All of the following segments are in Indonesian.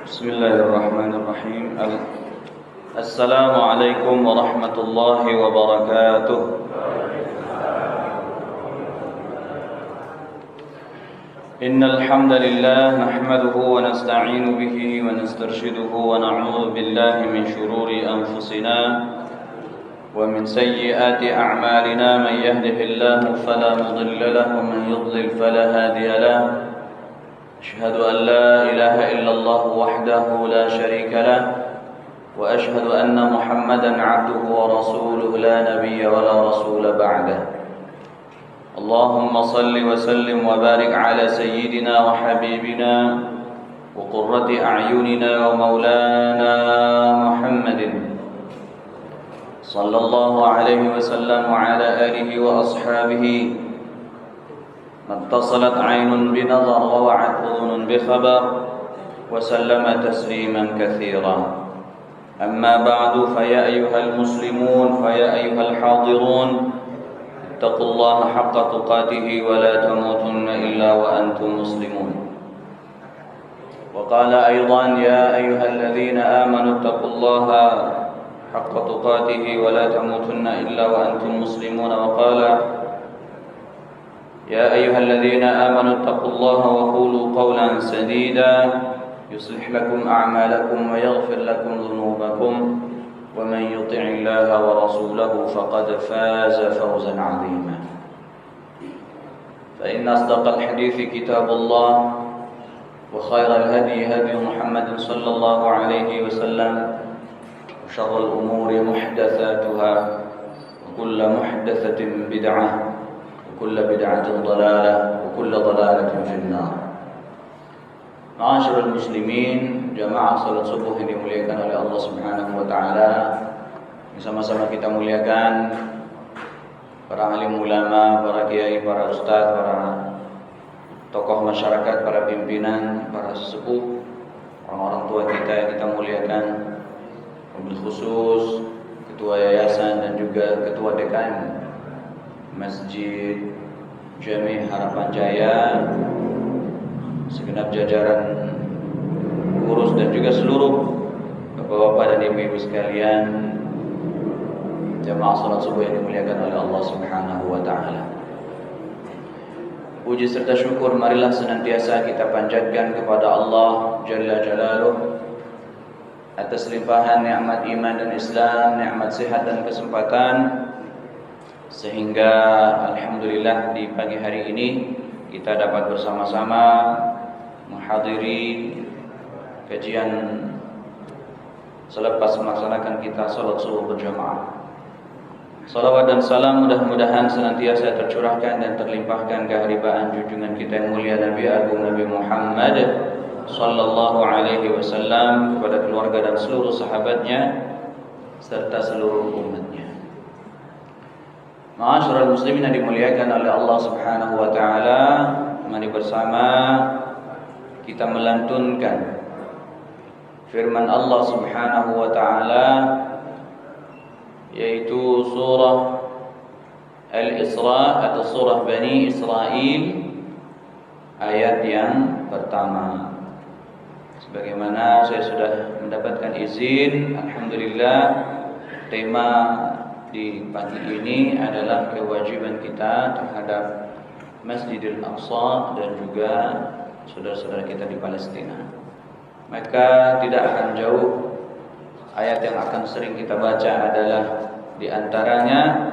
بسم الله الرحمن الرحيم السلام عليكم ورحمة الله وبركاته. إن الحمد لله نحمده ونستعين به ونسترشده ونعوذ بالله من شرور أنفسنا ومن سيئات أعمالنا. من يهده الله فلا مضل له ومن يضلل فلا هادي له. أشهد أن لا إله إلا الله وحده لا شريك له وأشهد أن محمدا عبده ورسوله لا نبي ولا رسول بعده. اللهم صل وسلم وبارك على سيدنا وحبيبنا وقرة أعيننا ومولانا محمد صلى الله عليه وسلم وعلى آله وأصحابه. ما اتصلت عين بنظر ووعت أذن بخبر وسلم تسليما كثيرا. أما بعد فيا أيها المسلمون فيا أيها الحاضرون اتقوا الله حق تقاته ولا تموتن إلا وأنتم مسلمون. وقال أيضا يا أيها الذين آمنوا اتقوا الله حق تقاته ولا تموتن إلا وأنتم مسلمون. وقال يا أيها الذين آمنوا اتقوا الله وقولوا قولا سديدا يصلح لكم أعمالكم ويغفر لكم ذنوبكم ومن يطع الله ورسوله فقد فاز فوزا عظيما. فإن أصدق الحديث كتاب الله وخير الهدي هدي محمد صلى الله عليه وسلم وشر الأمور محدثاتها وكل محدثة بدعة وكل بدعة ضلالة وكل ضلالة في النار. Ma'asyiral muslimin, jamaah salat subuh yang dimuliakan oleh Allah Subhanahu wa taala. Sama-sama kita muliakan para alim ulama, para kiai, para ustaz, para tokoh masyarakat, para pimpinan, para sesepuh, orang-orang tua kita yang kita muliakan. Wabil khusus ketua yayasan dan juga ketua DKM Masjid Jami Harapan Jaya, segenap jajaran pengurus dan juga seluruh bapak-bapak dan ibu-ibu sekalian, jamaah salat subuh yang dimuliakan oleh Allah Subhanahu wa taala. Puji serta syukur marilah senantiasa kita panjatkan kepada Allah Jalla Jalaluh atas limpahan nikmat iman dan Islam, nikmat sehat dan kesempatan, sehingga alhamdulillah di pagi hari ini kita dapat bersama-sama menghadiri kajian selepas melaksanakan kita salat subuh berjamaah. Salawat dan salam mudah-mudahan senantiasa tercurahkan dan terlimpahkan keharibaan junjungan kita yang mulia Nabi Agung Nabi Muhammad sallallahu alaihi wasallam kepada keluarga dan seluruh sahabatnya serta seluruh umatnya. Ma'asyiral muslimin yang dimuliakan oleh Allah Subhanahu wa taala, mari bersama kita melantunkan firman Allah Subhanahu wa taala, yaitu surah Al-Isra atau surah Bani Israil ayat yang pertama. Sebagaimana saya sudah mendapatkan izin, alhamdulillah, tema di pagi ini adalah kewajiban kita terhadap Masjidil Aqsa dan juga saudara-saudara kita di Palestina. Maka tidak akan jauh ayat yang akan sering kita baca adalah di antaranya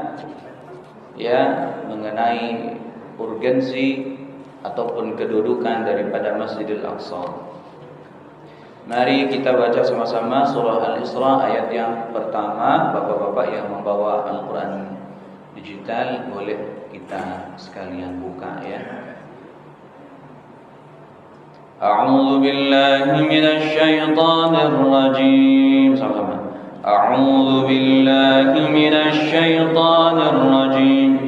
ya mengenai urgensi ataupun kedudukan daripada Masjidil Aqsa. Mari kita baca sama-sama surah Al-Isra ayat yang pertama. Bapak-bapak yang membawa Al-Quran digital boleh kita sekalian buka ya. A'udzu billahi minasy syaithanir rajim. Sama-sama. A'udzu billahi minasy syaithanir rajim.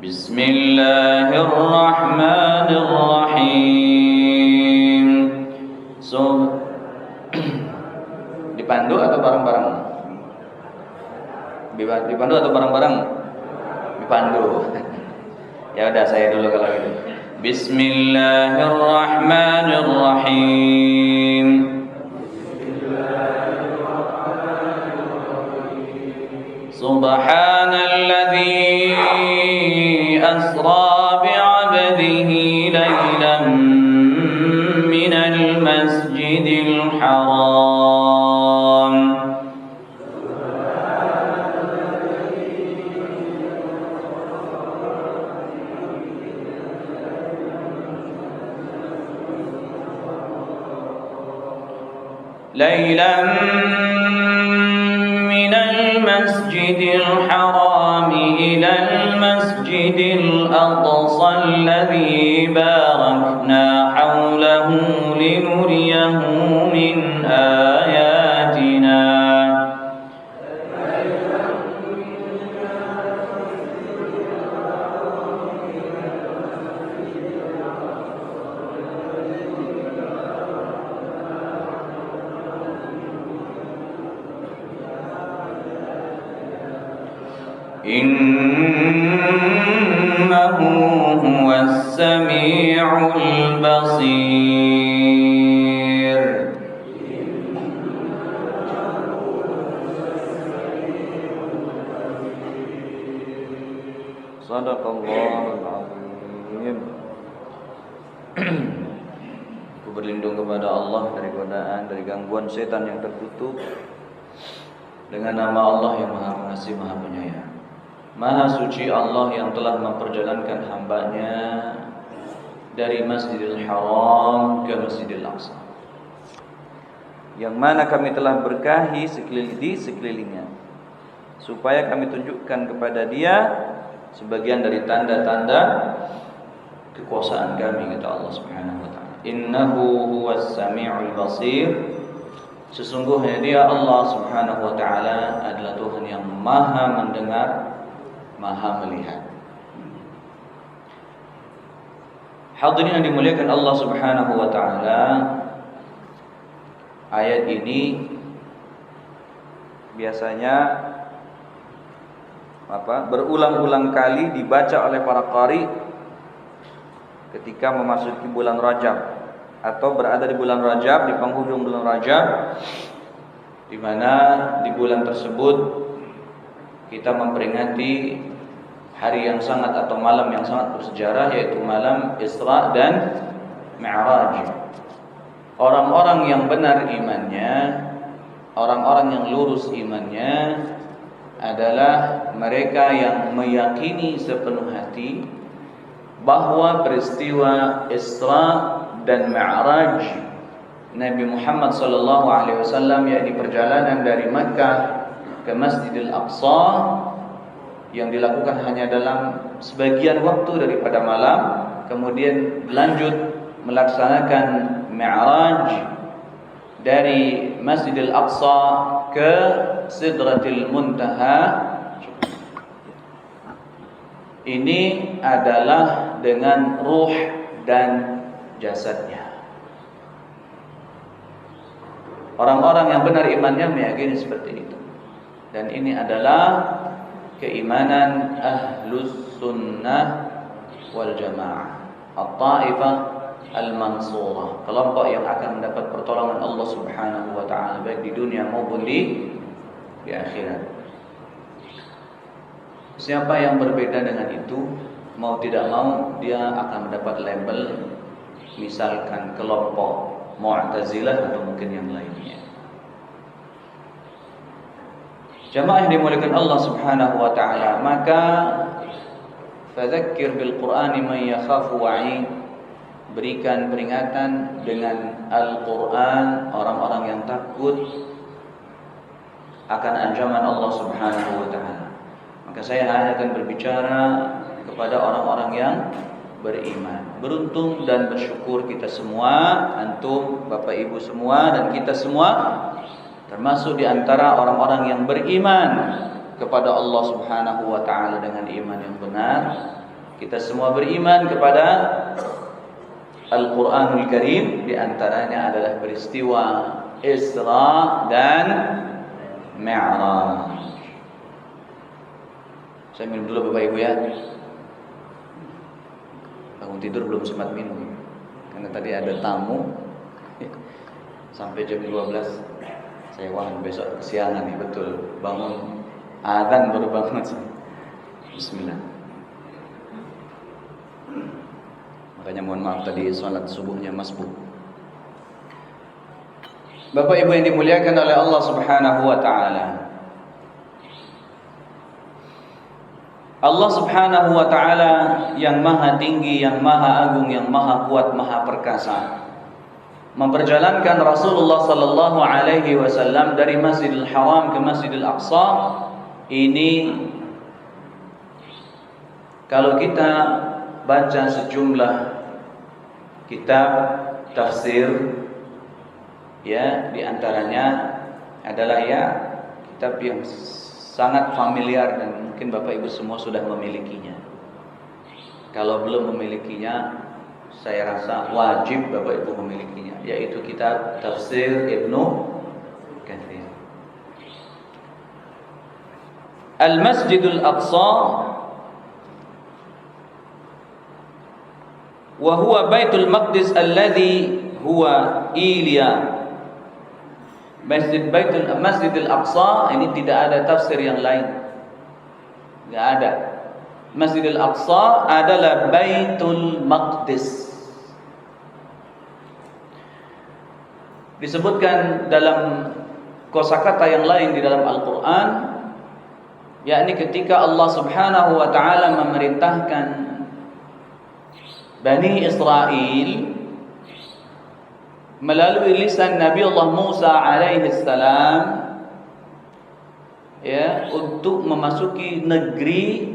Bismillahirrahmanirrahim. Dipandu atau bareng-bareng? Dipandu atau bareng-bareng? Dipandu. Ya udah, saya dulu kalau gitu. Bismillahirrahmanirrahim. Subhanalladzi asra bi'abdihi laylan minal masjidil haram ليلا من المسجد الحرام إلى المسجد الأقصى الذي باركنا حوله لنريه من آياتنا إنه هو السميع البصير صدق الله العظيم. Aku berlindung kepada Allah dari godaan, dari gangguan setan yang terkutuk, dengan nama Allah yang Maha Pengasih, Maha Penyayang. Maha suci Allah yang telah memperjalankan hambanya dari Masjidil Haram ke Masjidil Aqsa, yang mana kami telah berkahi di sekelilingnya, supaya kami tunjukkan kepada dia sebagian dari tanda-tanda kekuasaan kami, kata Allah Subhanahu wa taala. Innahu huwas sami'ul basir. Sesungguhnya dia Allah Subhanahu wa taala adalah Tuhan yang Maha mendengar, Maha melihat. Hadirin yang dimuliakan Allah Subhanahu wa taala, ayat ini biasanya berulang-ulang kali dibaca oleh para qari ketika memasuki bulan Rajab atau berada di bulan Rajab, di penghujung bulan Rajab, di mana di bulan tersebut kita memperingati hari yang sangat atau malam yang sangat bersejarah, yaitu malam Isra dan Mi'raj. Orang-orang yang benar imannya, orang-orang yang lurus imannya adalah mereka yang meyakini sepenuh hati bahwa peristiwa Isra dan Mi'raj Nabi Muhammad sallallahu alaihi wasallam, yakni perjalanan dari Makkah ke Masjidil Aqsa, yang dilakukan hanya dalam sebagian waktu daripada malam, kemudian lanjut melaksanakan Mi'raj dari Masjidil Aqsa ke Sidratil Muntaha. Ini adalah dengan ruh dan jasadnya. Orang-orang yang benar imannya meyakini seperti itu. Dan ini adalah keimanan Ahlus Sunnah wal Jamaah, At-Taifah Al-Mansurah, kelompok yang akan mendapat pertolongan Allah Subhanahu wa taala baik di dunia maupun di akhirat. Siapa yang berbeda dengan itu, mau tidak mau dia akan mendapat label, misalkan kelompok Mu'tazilah atau mungkin yang lainnya. Jamaah yang dimuliakan Allah Subhanahu wa taala, maka fadzakir bil Qur'ani man yakhafu wa'id, berikan peringatan dengan Al-Qur'an orang-orang yang takut akan ancaman Allah Subhanahu wa taala. Maka saya hanya akan berbicara kepada orang-orang yang beriman. Beruntung dan bersyukur kita semua, antum, Bapak Ibu semua, dan kita semua termasuk di antara orang-orang yang beriman kepada Allah Subhanahu wa taala dengan iman yang benar. Kita semua beriman kepada Al-Qur'anul Karim, di antaranya adalah peristiwa Isra dan Mi'raj. Saya minum dulu Bapak Ibu ya. Bangun tidur belum sempat minum karena tadi ada tamu sampai jam 12. Saya wah besok kesiangan nih, betul. Bangun Adzan baru bangun. Bismillah. Makanya mohon maaf tadi salat subuhnya masbuk. Bapak Ibu yang dimuliakan oleh Allah Subhanahu wa taala. Allah Subhanahu wa taala yang maha tinggi, yang maha agung, yang maha kuat, maha perkasa, memperjalankan Rasulullah sallallahu alaihi wasallam dari Masjidil Haram ke Masjidil Aqsa. Ini kalau kita baca sejumlah kitab tafsir, ya, di antaranya adalah ya kitab yang sangat familiar dan mungkin Bapak Ibu semua sudah memilikinya. Kalau belum memilikinya, saya rasa wajib Bapak Ibu memilikinya, yaitu kitab Tafsir Ibnu Katsir. Al-Masjidul Aqsa wa huwa Baitul Maqdis alladhi huwa Ilya. Masjidil Aqsa ini tidak ada tafsir yang lain. Enggak ada. Masjidil Aqsa adalah Baitul Maqdis. Disebutkan dalam kosakata yang lain di dalam Al-Qur'an, yakni ketika Allah Subhanahu wa taala memerintahkan Bani Israel melalui lisan Nabi Allah Musa alaihi salam, ya, untuk memasuki negeri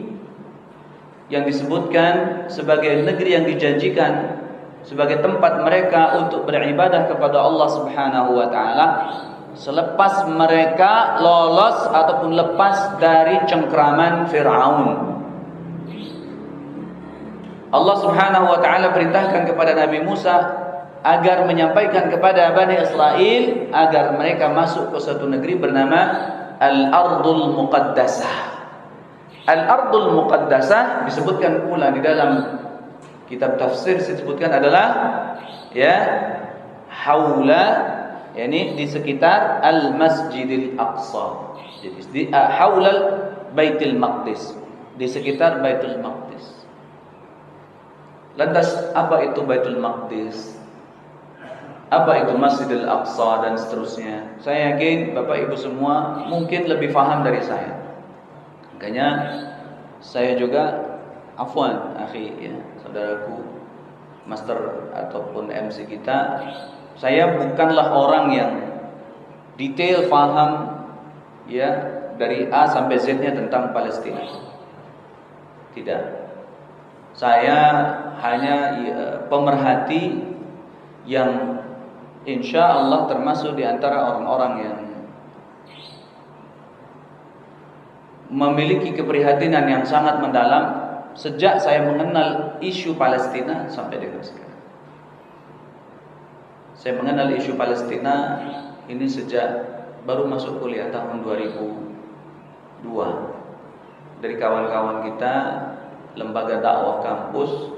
yang disebutkan sebagai negeri yang dijanjikan sebagai tempat mereka untuk beribadah kepada Allah Subhanahu wa taala selepas mereka lolos ataupun lepas dari cengkraman Firaun. Allah Subhanahu wa taala perintahkan kepada Nabi Musa agar menyampaikan kepada Bani Israel agar mereka masuk ke suatu negeri bernama Al-Ardul Muqaddasah. Al-Ardul Muqaddasah disebutkan pula di dalam kitab tafsir, disebutkan adalah ya haula, yakni di sekitar Al-Masjidil Aqsa. Jadi di haula Baitul Maqdis, di sekitar Baitul Maqdis. Lantas apa itu Baitul Maqdis? Apa itu Masjidil Aqsa dan seterusnya? Saya yakin Bapak Ibu semua mungkin lebih paham dari saya. Makanya saya juga afwan akhi, ya, saudaraku master ataupun MC kita, saya bukanlah orang yang detail paham ya dari A sampai Z-nya tentang Palestina. Tidak. Saya hanya pemerhati yang insya Allah termasuk di antara orang-orang yang memiliki keprihatinan yang sangat mendalam sejak saya mengenal isu Palestina sampai dengan sekarang. Saya mengenal isu Palestina ini sejak baru masuk kuliah tahun 2002 dari kawan-kawan kita Lembaga Dakwah Kampus,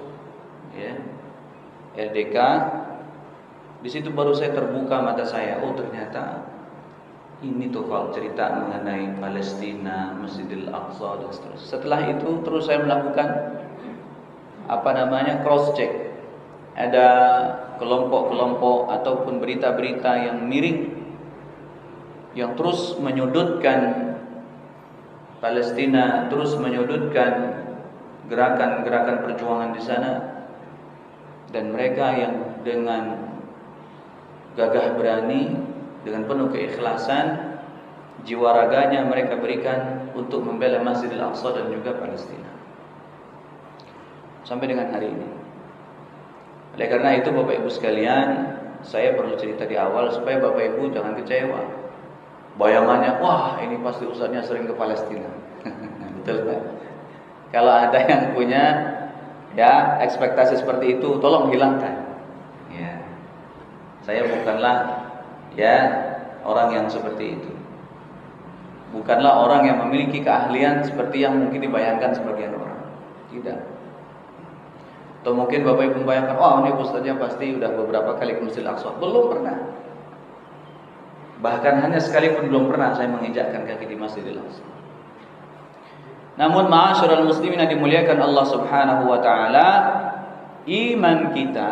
ya, LDK. Di situ baru saya terbuka mata saya. Oh, ternyata ini tuh kalau cerita mengenai Palestina, Masjidil Aqsa dan seterusnya. Setelah itu terus saya melakukan cross check. Ada kelompok-kelompok ataupun berita-berita yang miring yang terus menyudutkan Palestina, terus menyudutkan gerakan-gerakan perjuangan di sana, dan mereka yang dengan gagah berani, dengan penuh keikhlasan, jiwa raganya mereka berikan untuk membela Masjidil Aqsa dan juga Palestina sampai dengan hari ini. Oleh karena itu Bapak Ibu sekalian, saya perlu cerita di awal supaya Bapak Ibu jangan kecewa. Bayangannya, wah ini pasti ustadznya sering ke Palestina. Betul kan? Kalau ada yang punya ya ekspektasi seperti itu, tolong hilangkan. Ya, saya bukanlah ya orang yang seperti itu. Bukanlah orang yang memiliki keahlian seperti yang mungkin dibayangkan sebagian orang. Tidak. Atau mungkin Bapak Ibu membayangkan, oh ini ustaznya pasti udah beberapa kali ke Masjidil Aqsa. Belum pernah. Bahkan hanya sekali pun belum pernah saya menginjakkan kaki di Masjidil Aqsa. Namun ma'asyiral muslimin yang dimuliakan Allah Subhanahu wa taala, iman kita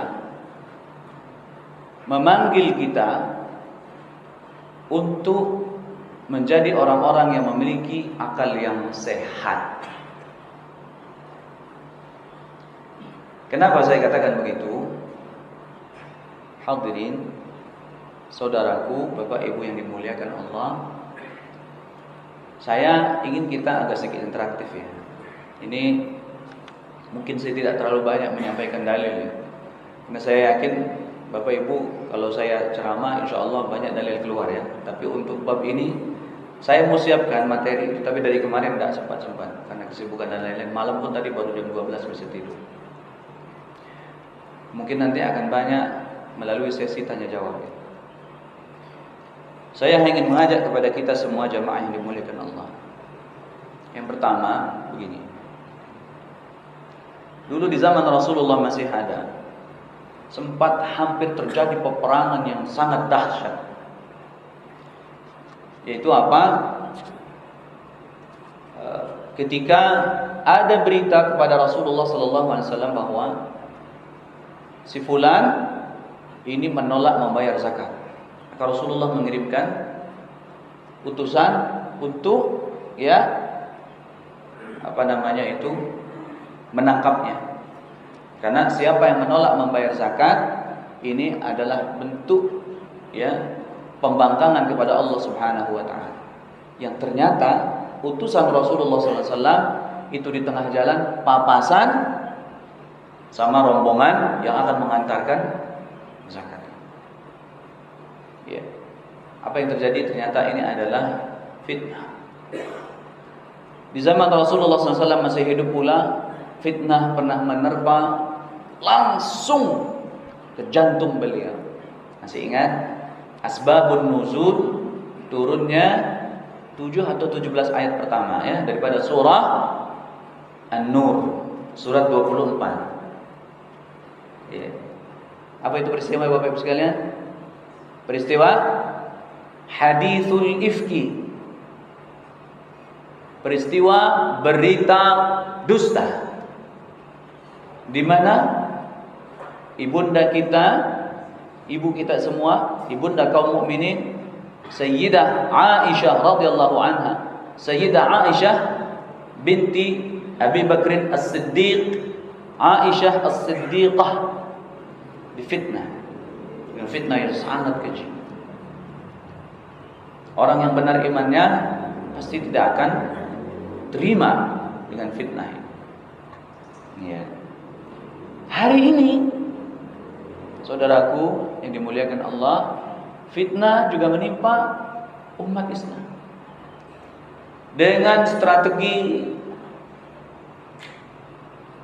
memanggil kita untuk menjadi orang-orang yang memiliki akal yang sehat. Kenapa saya katakan begitu? Hadirin, saudaraku, Bapak Ibu yang dimuliakan Allah, saya ingin kita agak sedikit interaktif ya. Ini mungkin saya tidak terlalu banyak menyampaikan dalil ya. Karena saya yakin Bapak Ibu kalau saya ceramah insya Allah banyak dalil keluar ya. Tapi untuk bab ini saya mau siapkan materi, tapi dari kemarin tidak sempat karena kesibukan dan lain-lain. Malam pun tadi baru jam 12 bisa tidur. Mungkin nanti akan banyak melalui sesi tanya jawab ya. Saya ingin mengajak kepada kita semua jamaah yang dimuliakan Allah. Yang pertama begini. Dulu di zaman Rasulullah masih ada, sempat hampir terjadi peperangan yang sangat dahsyat. Yaitu apa? Ketika ada berita kepada Rasulullah SAW bahwa si fulan ini menolak membayar zakat. Maka Rasulullah mengirimkan utusan untuk menangkapnya. Karena siapa yang menolak membayar zakat ini adalah bentuk pembangkangan kepada Allah Subhanahu wa taala. Yang ternyata utusan Rasulullah SAW itu di tengah jalan papasan sama rombongan yang akan mengantarkan zakat. Ya. Apa yang terjadi ternyata ini adalah fitnah. Di zaman Rasulullah SAW masih hidup pula, fitnah pernah menerpa langsung ke jantung beliau. Masih ingat asbabun nuzul turunnya 7 atau 17 ayat pertama ya daripada surah An-Nur, surat 24. Ya. Apa itu peristiwa Bapak Ibu sekalian? Peristiwa hadithul ifki. Peristiwa berita dusta. Di mana ibunda kita, ibu kita semua, ibunda kaum mukminin, Sayyidah Aisyah radhiyallahu anha, Sayyidah Aisyah binti Abi Bakr As-Siddiq, Aisyah As-Siddiqah difitnah dengan fitnah yang sangat keji. Orang yang benar imannya pasti tidak akan terima dengan fitnah ini. Ya. Hari ini saudaraku yang dimuliakan Allah, fitnah juga menimpa umat Islam. Dengan strategi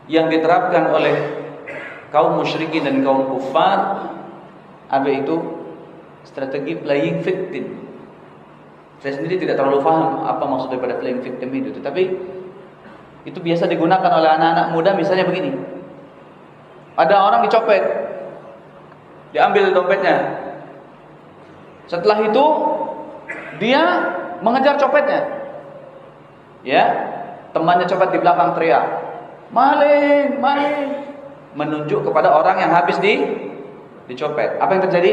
yang diterapkan oleh kaum musyrikin dan kaum kufar, apa itu? Strategi playing victim. Saya sendiri tidak terlalu paham apa maksud daripada playing victim itu, tetapi itu biasa digunakan oleh anak-anak muda. Misalnya begini, ada orang dicopet, diambil dompetnya. Setelah itu dia mengejar copetnya. Ya, temannya copet di belakang teriak, "Maling, maling!" menunjuk kepada orang yang habis dicopet. Apa yang terjadi?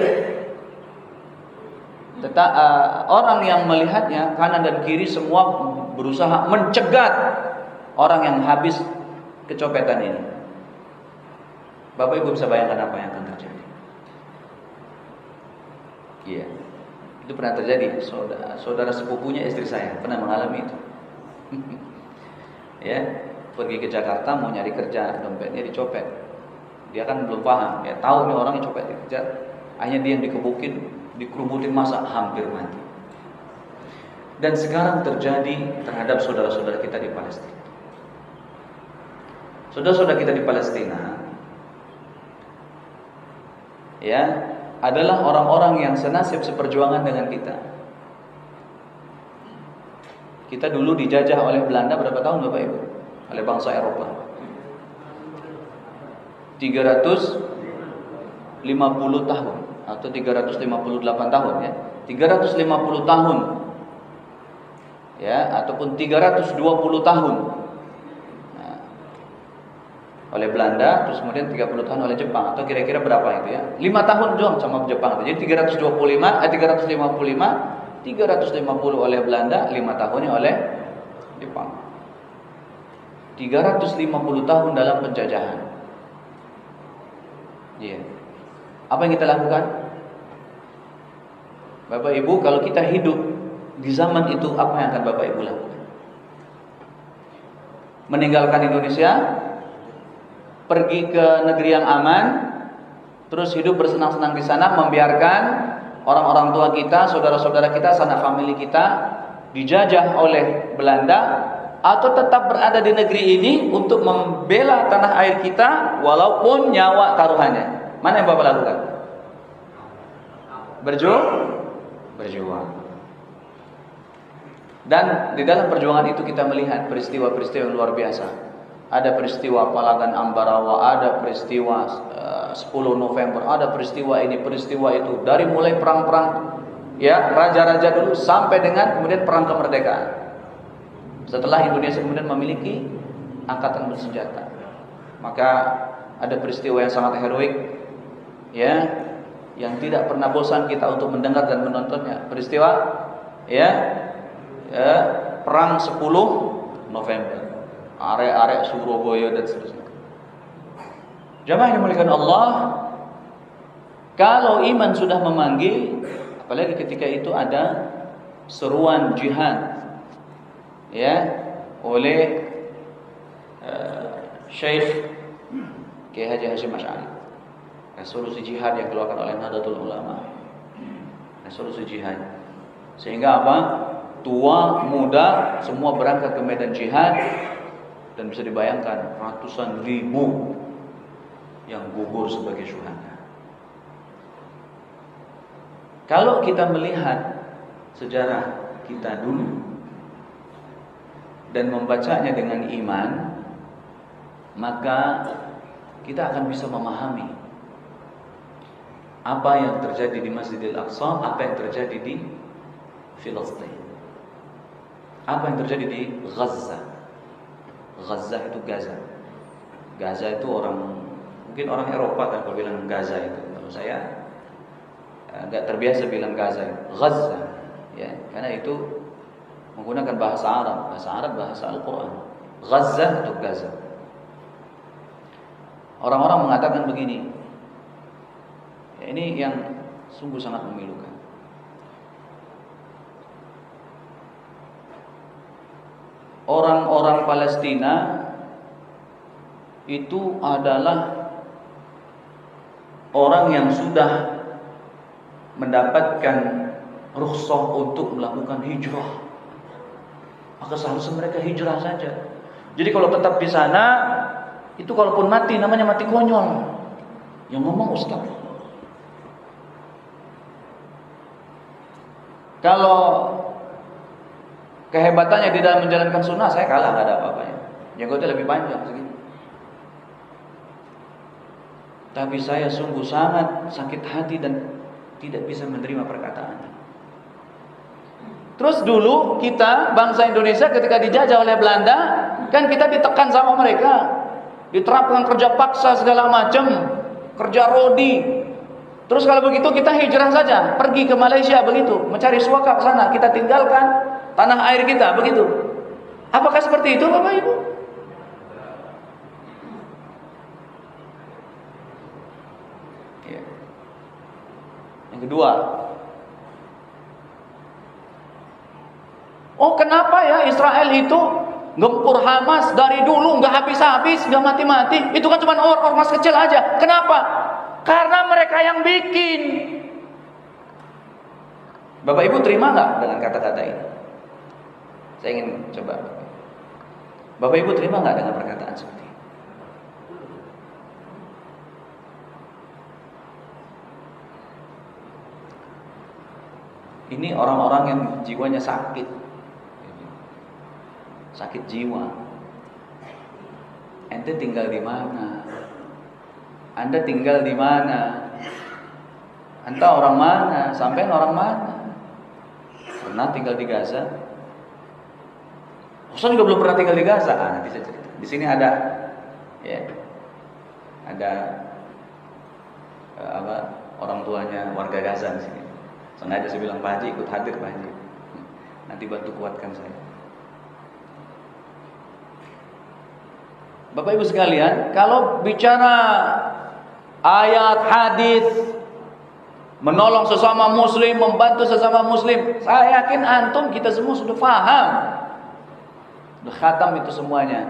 Orang yang melihatnya kanan dan kiri semua berusaha mencegat orang yang habis kecopetan ini. Bapak Ibu bisa bayangkan apa yang akan terjadi? Iya, itu pernah terjadi. Saudara sepupunya istri saya pernah mengalami itu. Ya, pergi ke Jakarta mau nyari kerja, dompetnya dicopet. Dia kan belum paham, ya tahu nih orang yang copet dikejar, hanya dia yang dikebukin, dikerubutin masa hampir mati. Dan sekarang terjadi terhadap saudara-saudara kita di Palestina. Saudara-saudara kita di Palestina ya adalah orang-orang yang senasib seperjuangan dengan kita. Kita dulu dijajah oleh Belanda berapa tahun Bapak Ibu? Oleh bangsa Eropa. 350 tahun atau 358 tahun ya. 350 tahun. ya, ataupun 320 tahun oleh Belanda, terus kemudian 30 tahun oleh Jepang, atau kira-kira berapa itu ya? 5 tahun doang sama Jepang. Jadi 350 oleh Belanda, 5 tahunnya oleh Jepang. 350 tahun dalam penjajahan. Iya. Apa yang kita lakukan? Bapak Ibu, kalau kita hidup di zaman itu, apa yang akan Bapak Ibu lakukan? Meninggalkan Indonesia, pergi ke negeri yang aman, terus hidup bersenang-senang di sana, membiarkan orang-orang tua kita, saudara-saudara kita, sanak famili kita dijajah oleh Belanda, atau tetap berada di negeri ini untuk membela tanah air kita walaupun nyawa taruhannya? Mana yang Bapak lakukan? Berjuang. Dan di dalam perjuangan itu kita melihat peristiwa-peristiwa yang luar biasa. Ada peristiwa Palagan Ambarawa, ada peristiwa 10 November, ada peristiwa ini, peristiwa itu. Dari mulai perang-perang, ya, raja-raja dulu sampai dengan kemudian perang kemerdekaan. Setelah Indonesia kemudian memiliki angkatan bersenjata, maka ada peristiwa yang sangat heroik, ya, yang tidak pernah bosan kita untuk mendengar dan menontonnya. Peristiwa, ya, perang 10 November. Arek-arek Surabaya dan seterusnya. Jamaah yang dimuliakan Allah, kalau iman sudah memanggil, apalagi ketika itu ada seruan jihad, ya, oleh Syekh Kiai Haji Hasyim Asy'ari, resolusi jihad yang dikeluarkan oleh Nahdlatul Ulama, resolusi jihad, sehingga apa? Tua, muda, semua berangkat ke medan jihad. Dan bisa dibayangkan ratusan ribu yang gugur sebagai syuhada. Kalau kita melihat sejarah kita dulu dan membacanya dengan iman, maka kita akan bisa memahami apa yang terjadi di Masjidil Aqsa, apa yang terjadi di Filistin, apa yang terjadi di Gaza. Gaza itu Gaza. Gaza itu mungkin orang Eropa kan kalau bilang Gaza itu. Kalau saya agak terbiasa bilang Gaza. Gaza, ya, karena itu menggunakan bahasa Arab, bahasa Al-Qur'an. Gaza atau Gaza. Orang-orang mengatakan begini. Ya, ini yang sungguh sangat memilukan. Orang-orang Palestina itu adalah orang yang sudah mendapatkan rukhsah untuk melakukan hijrah. Maka seharusnya mereka hijrah saja. Jadi kalau tetap di sana, itu kalaupun mati namanya mati konyol. Yang ngomong ustaz. Kalau kehebatannya di dalam menjalankan sunnah, saya kalah, nggak ada apa-apanya. Jenggotnya lebih panjang segini. Tapi saya sungguh sangat sakit hati dan tidak bisa menerima perkataannya. Terus dulu kita bangsa Indonesia ketika dijajah oleh Belanda, kan kita ditekan sama mereka, diterapkan kerja paksa segala macam, kerja rodi. Terus kalau begitu kita hijrah saja, pergi ke Malaysia begitu, mencari suaka ke sana, kita tinggalkan tanah air kita begitu. Apakah seperti itu Bapak Ibu? Ya. Yang kedua, oh kenapa ya Israel itu gempur Hamas dari dulu nggak habis-habis, nggak mati-mati? Itu kan cuma ormas kecil aja. Kenapa? Karena mereka yang bikin. Bapak Ibu terima nggak dengan kata-kata ini? Saya ingin coba. Bapak Ibu terima nggak dengan perkataan seperti ini? Ini orang-orang yang jiwanya sakit, sakit jiwa. Ente tinggal di mana? Anda tinggal di mana? Anda orang mana? Sampai orang mana? Pernah tinggal di Gaza? Ustaz juga belum pernah tinggal di Gaza. Nanti saya cerita. Di sini ada, ya, ada orang tuanya warga Gaza di sini. Sengaja saya bilang, Pak Haji ikut hadir, Pak Haji. Nanti bantu kuatkan saya. Bapak Ibu sekalian, kalau bicara ayat, hadis, menolong sesama muslim, membantu sesama muslim, saya yakin antum kita semua sudah paham. Sudah khatam itu semuanya.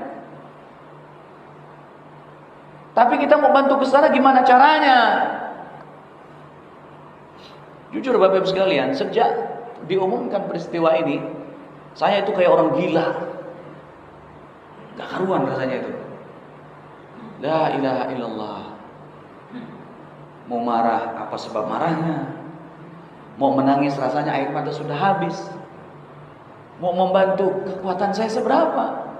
Tapi kita mau bantu ke sana gimana caranya? Jujur Bapak Ibu sekalian, sejak diumumkan peristiwa ini, saya itu kayak orang gila. Gak karuan rasanya itu. La ilaha illallah. Mau marah, apa sebab marahnya? Mau menangis, rasanya air mata sudah habis. Mau membantu, kekuatan saya seberapa?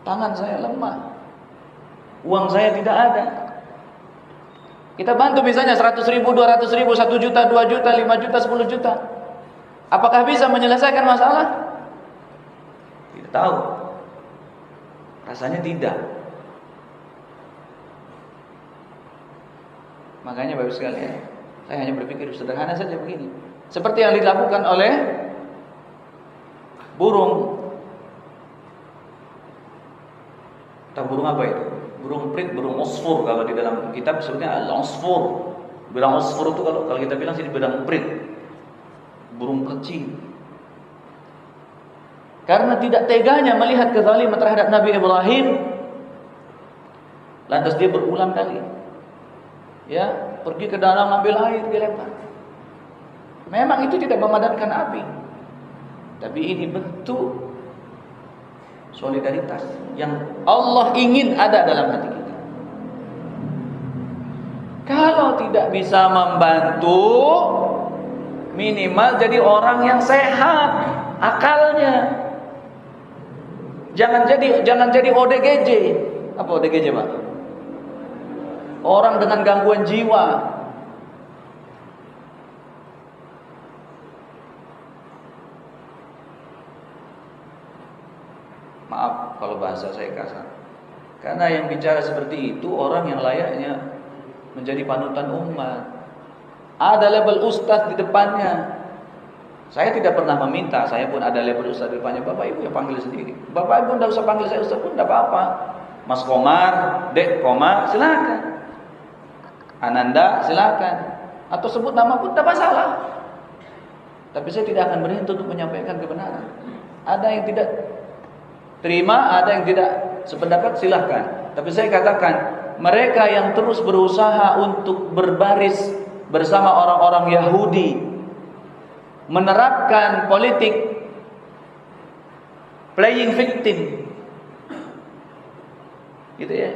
Tangan saya lemah. Uang saya tidak ada. Kita bantu misalnya 100 ribu, 200 ribu, 1 juta, 2 juta, 5 juta, 10 juta. Apakah bisa menyelesaikan masalah? Tidak tahu. Rasanya tidak. Makanya Bapak sekalian, saya hanya berpikir sederhana saja begini. Seperti yang dilakukan oleh burung. Tahu burung apa itu? Burung prit, burung osfor. Kalau di dalam kitab sebutnya al-osfor. Burung osfor itu kalau kita bilang sini burung prit. Burung kecil. Karena tidak teganya melihat kezaliman terhadap Nabi Ibrahim, lantas dia berulang kali, ya, pergi ke danau ambil air, dilempar. Memang itu tidak memadamkan api, tapi ini bentuk solidaritas yang Allah ingin ada dalam hati kita. Kalau tidak bisa membantu, minimal jadi orang yang sehat akalnya. Jangan jadi ODGJ. Apa ODGJ, Pak? Orang dengan gangguan jiwa. Maaf kalau bahasa saya kasar. Karena yang bicara seperti itu orang yang layaknya menjadi panutan umat. Ada label ustaz di depannya. Saya tidak pernah meminta, saya pun ada label ustaz di depannya. Bapak Ibu yang panggil sendiri. Bapak Ibu tidak usah panggil saya ustaz pun tidak apa-apa. Mas Komar, Dek Komar, silakan. Ananda, silakan. Atau sebut nama pun tidak masalah. Tapi saya tidak akan berhenti untuk menyampaikan kebenaran. Ada yang tidak terima, ada yang tidak sependapat, silahkan. Tapi saya katakan, mereka yang terus berusaha untuk berbaris bersama orang-orang Yahudi, menerapkan politik playing victim, gitu ya,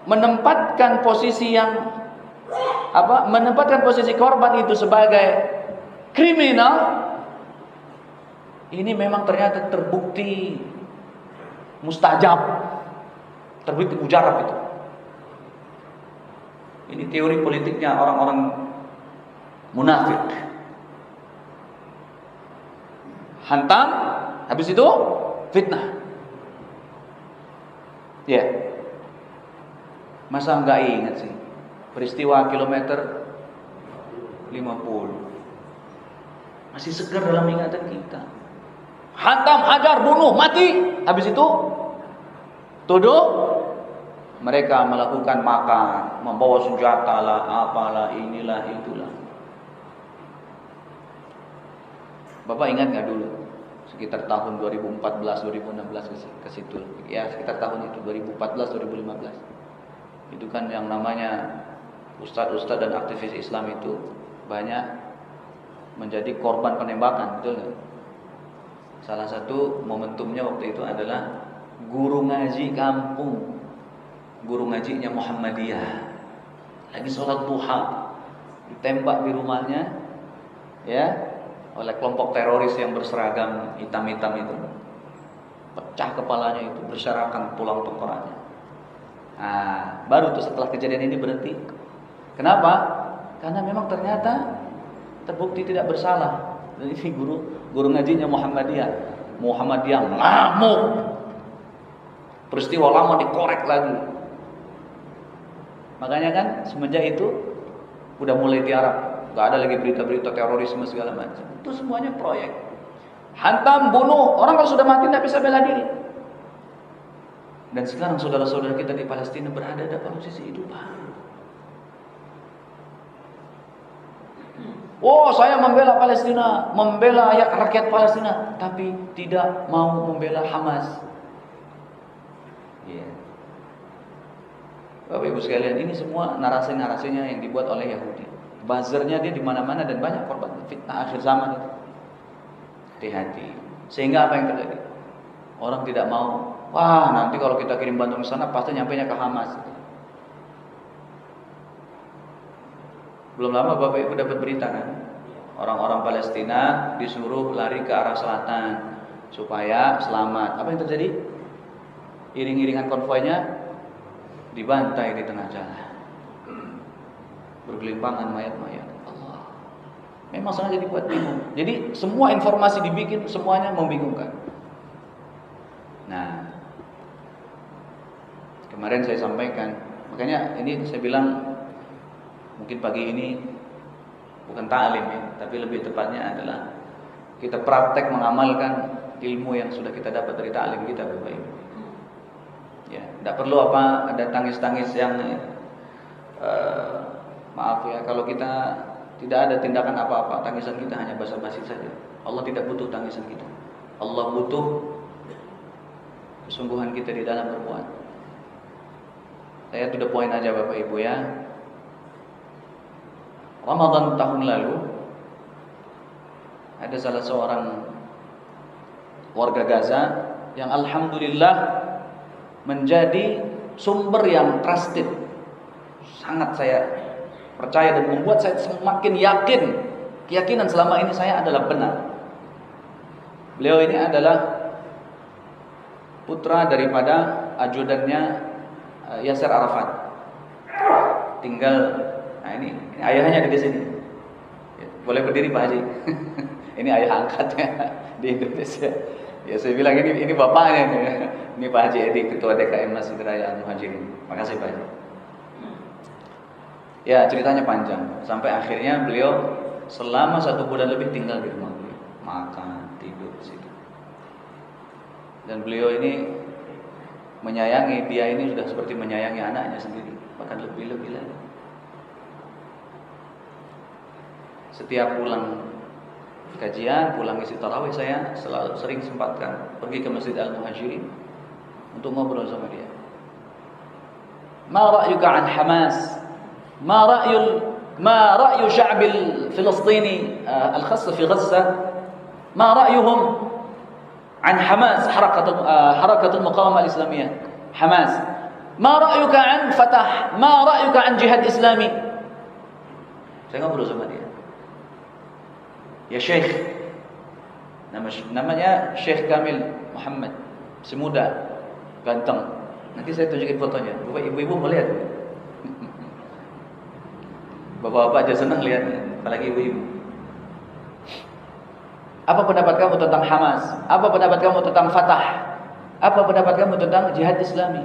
menempatkan posisi yang menempatkan posisi korban itu sebagai kriminal. Ini memang ternyata terbukti mustajab, terbukti mujarab itu. Ini teori politiknya orang-orang munafik. Hantam, habis itu fitnah. Ya. Masa enggak ingat sih peristiwa kilometer 50. Masih segar dalam ingatan kita. Hantam, hajar, bunuh, mati. Habis itu tuduh mereka melakukan makar, membawa senjata lah, apalah, inilah, itulah. Bapak ingat nggak dulu sekitar tahun 2014 2016 ke situ, ya sekitar tahun itu 2014 2015 itu kan yang namanya ustadz-ustadz dan aktivis Islam itu banyak menjadi korban penembakan, betul nggak? Salah satu momentumnya waktu itu adalah guru ngaji kampung, guru ngajinya Muhammadiyah lagi sholat duha ditembak di rumahnya, ya, oleh kelompok teroris yang berseragam hitam-hitam itu. Pecah kepalanya itu, berserakan tulang tengkoraknya. Nah, baru tuh setelah kejadian ini berhenti. Kenapa? Karena memang ternyata terbukti tidak bersalah. Dan ini guru ngajinya Muhammadiyah ngamuk. Peristiwa lama dikorek lagi. Makanya kan semenjak itu udah mulai tiarap, nggak ada lagi berita-berita terorisme segala macam. Itu semuanya proyek. Hantam, bunuh, orang kalau sudah mati tidak bisa bela diri. Dan sekarang saudara-saudara kita di Palestina berada dalam posisi itu, Pak. Oh, saya membela Palestina, membela rakyat Palestina, tapi tidak mau membela Hamas. Yeah. Bapak Ibu sekalian, ini semua narasi-narasinya yang dibuat oleh Yahudi. Buzzernya dia di mana-mana dan banyak korban fitnah akhir zaman itu. Hati-hati. Sehingga apa yang terjadi? Orang tidak mau. Wah, nanti kalau kita kirim bantuan ke sana pasti nyampainya ke Hamas. Belum lama Bapak Ibu dapat berita kan? Orang-orang Palestina disuruh lari ke arah selatan supaya selamat. Apa yang terjadi? Iring-iringan konvoynya dibantai di tengah jalan. Bergelimpangan mayat-mayat. Allah. Memang sengaja dibuat bingung. Jadi semua informasi dibikin semuanya membingungkan. Nah, kemarin saya sampaikan, makanya ini saya bilang mungkin pagi ini bukan ta'lim ya, tapi lebih tepatnya adalah kita praktek mengamalkan ilmu yang sudah kita dapat dari ta'lim kita, Bapak Ibu. Ya, tidak perlu ada tangis-tangis yang maaf ya, kalau kita tidak ada tindakan apa-apa, tangisan kita hanya basa-basi saja. Allah tidak butuh tangisan kita. Allah butuh kesungguhan kita di dalam berbuat. Saya to the point aja Bapak Ibu ya. Ramadan tahun lalu ada salah seorang warga Gaza yang alhamdulillah menjadi sumber yang trusted. Sangat saya percaya dan membuat saya semakin yakin, keyakinan selama ini saya adalah benar. Beliau ini adalah putra daripada ajudannya Yasser Arafat. Tinggal, nah ini ayahnya ada di sini. Boleh berdiri Pak Haji. Ini ayah angkatnya di Indonesia. Ya saya bilang ini bapaknya nih. Ini Pak Haji Edi, Ketua DKM Masjid Raya Al-Muhajirin. Makasih Pak Haji. Ya ceritanya panjang. Sampai akhirnya beliau selama 1 bulan lebih tinggal di rumah beliau, makan, tidur di situ. Dan beliau ini menyayangi, dia ini sudah seperti menyayangi anaknya sendiri, bahkan lebih-lebih lagi. Setiap pulang kajian, pulang isi tarawih, saya selalu sering sempatkan pergi ke Masjid Al-Muhajirin untuk ngobrol sama dia. Ma ra'yuka an Hamas? Ma ra'yu sya'bil Filistini al-khass fi Gaza? Ma ra'yuhum عن حماس حركة المقاومة الإسلامية حماس ما رأيك عن فتح ما رأيك عن جهاد إسلامي. Saya ngobrol sama dia. Ya Syekh, namanya Syekh Kamil Muhammad, si muda, ganteng. Nanti saya tunjukin fotonya. Bapak ibu-ibu mau lihat? Bapak-bapak aja senang lihatnya, apalagi ibu-ibu. Apa pendapat kamu tentang Hamas? Apa pendapat kamu tentang Fatah? Apa pendapat kamu tentang jihad Islami?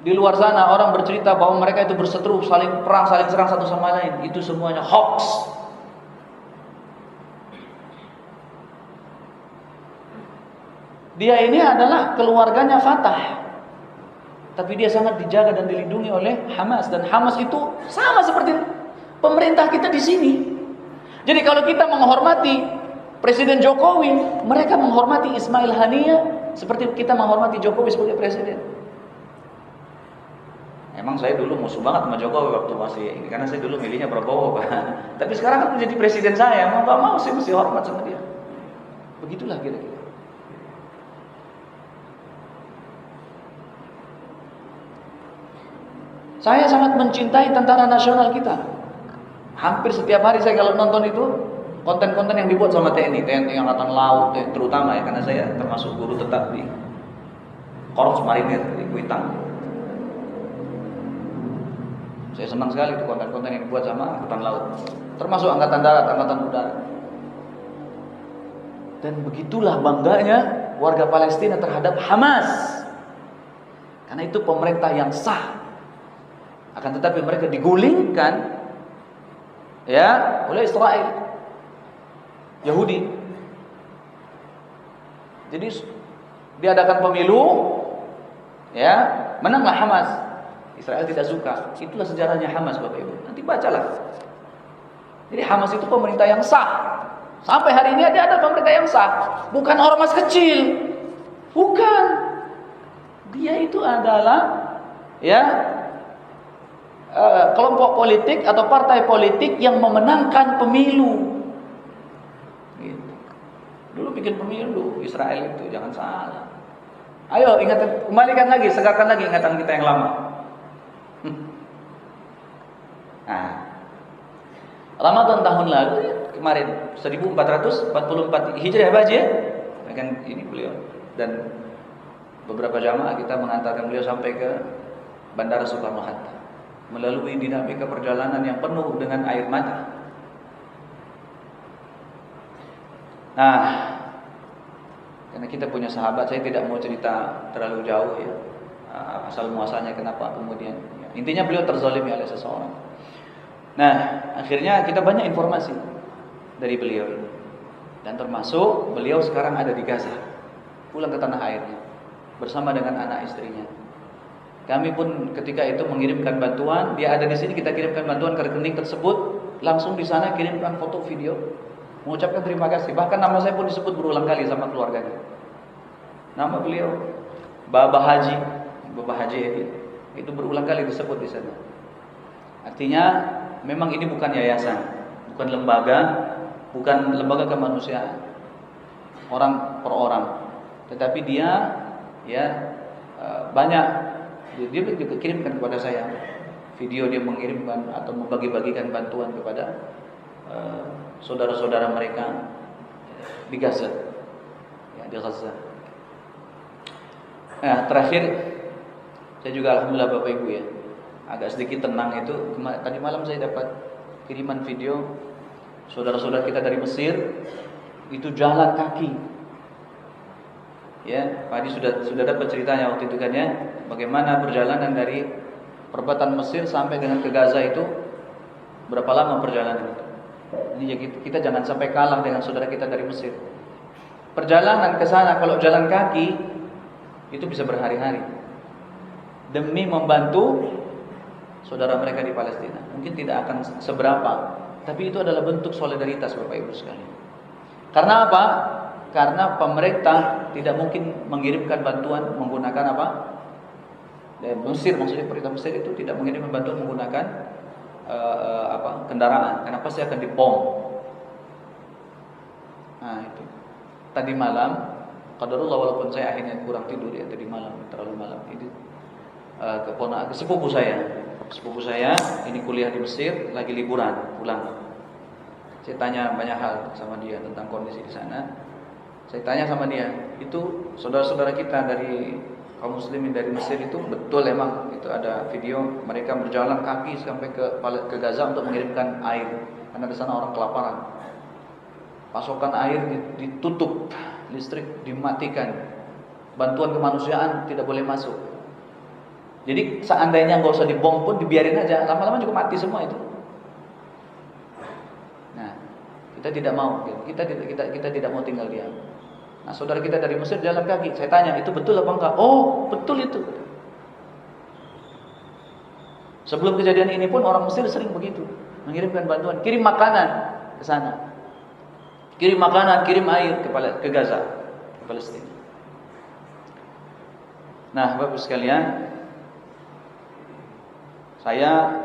Di luar sana orang bercerita bahwa mereka itu berseteru, saling perang, saling serang satu sama lain. Itu semuanya hoax. Dia ini adalah keluarganya Fatah, tapi dia sangat dijaga dan dilindungi oleh Hamas. Dan Hamas itu sama seperti pemerintah kita di sini. Jadi kalau kita menghormati Presiden Jokowi, mereka menghormati Ismail Haniyah seperti kita menghormati Jokowi sebagai presiden. Emang saya dulu musuh banget sama Jokowi waktu masih ini, karena saya dulu milihnya Prabowo, Pak. Tapi sekarang kan menjadi presiden saya, mau gak mau saya mesti hormat sama dia. Begitulah kira-kira. Saya sangat mencintai tentara nasional kita. Hampir setiap hari saya kalau nonton itu konten-konten yang dibuat sama TNI Angkatan Laut, terutama ya, karena saya termasuk guru tetap di Korps Marinir di Kuitang. Saya senang sekali itu konten-konten yang dibuat sama angkatan laut, termasuk angkatan darat, angkatan udara. Dan begitulah bangganya warga Palestina terhadap Hamas. Karena itu pemerintah yang sah. Akan tetapi mereka digulingkan ya oleh Israel, Yahudi. Jadi diadakan pemilu, ya menanglah Hamas. Israel tidak suka. Itulah sejarahnya Hamas, Bapak Ibu. Nanti bacalah. Jadi Hamas itu pemerintah yang sah. Sampai hari ini ada pemerintah yang sah. Bukan ormas kecil. Bukan. Dia itu adalah ya kelompok politik atau partai politik yang memenangkan pemilu. Gitu. Dulu bikin pemilu Israel itu, jangan salah. Ayo ingatan, kembalikan lagi, segarkan lagi ingatan kita yang lama. Nah, Ramadan tahun lalu kemarin 1444 Hijriah Baji ya. Kan ini beliau dan beberapa jamaah kita mengantarkan beliau sampai ke Bandara Soekarno-Hatta melalui dinamika perjalanan yang penuh dengan air mata. Nah, karena kita punya sahabat, saya tidak mau cerita terlalu jauh ya, asal muasalnya kenapa kemudian. Intinya beliau terzalimi oleh seseorang. Nah, akhirnya kita banyak informasi dari beliau dan termasuk beliau sekarang ada di Gaza, pulang ke tanah airnya bersama dengan anak istrinya. Kami pun ketika itu mengirimkan bantuan, dia ada di sini, kita kirimkan bantuan ke rekening tersebut, langsung di sana kirimkan foto video, mengucapkan terima kasih. Bahkan nama saya pun disebut berulang kali sama keluarganya. Nama beliau Baba Haji itu berulang kali disebut di sana. Artinya memang ini bukan yayasan, bukan lembaga kemanusiaan orang per orang, tetapi dia ya banyak. Dia juga kirimkan kepada saya video dia mengirimkan atau membagi-bagikan bantuan kepada saudara-saudara mereka di Gaza, ya, di Gaza. Nah, terakhir saya juga alhamdulillah Bapak Ibu ya, agak sedikit tenang itu. Tadi malam saya dapat kiriman video saudara-saudara kita dari Mesir itu jalan kaki. Ya, Pak Adi sudah dapat ceritanya waktu itu kan ya, bagaimana perjalanan dari perbatasan Mesir sampai dengan ke Gaza itu berapa lama perjalanan itu. Ini kita jangan sampai kalah dengan saudara kita dari Mesir. Perjalanan ke sana kalau jalan kaki itu bisa berhari-hari demi membantu saudara mereka di Palestina. Mungkin tidak akan seberapa, tapi itu adalah bentuk solidaritas Bapak Ibu sekalian. Karena apa? Karena pemerintah tidak mungkin mengirimkan bantuan menggunakan apa? Mesir, maksudnya pemerintah Mesir itu tidak mengirimkan bantuan menggunakan kendaraan, karena pasti akan dibom. Nah itu. Tadi malam, qadarullah walaupun saya akhirnya kurang tidur ya tadi malam, terlalu malam. Ini sepupu saya ini kuliah di Mesir, lagi liburan pulang. Saya tanya banyak hal sama dia tentang kondisi di sana. Saya tanya sama dia, itu saudara-saudara kita dari kaum muslimin dari Mesir itu betul emang itu ada video mereka berjalan kaki sampai ke Gaza untuk mengirimkan air karena di sana orang kelaparan. Pasokan air ditutup, listrik dimatikan, bantuan kemanusiaan tidak boleh masuk. Jadi seandainya nggak usah dibom pun dibiarin aja, lama-lama juga mati semua itu. Nah, kita tidak mau, kita tidak mau tinggal diam. Nah, saudara kita dari Mesir jalan kaki. Saya tanya, itu betul apa enggak? Oh, betul itu. Sebelum kejadian ini pun orang Mesir sering begitu, mengirimkan bantuan, kirim makanan ke sana. Kirim makanan, kirim air ke Gaza, ke Palestina. Nah, Bapak sekalian, saya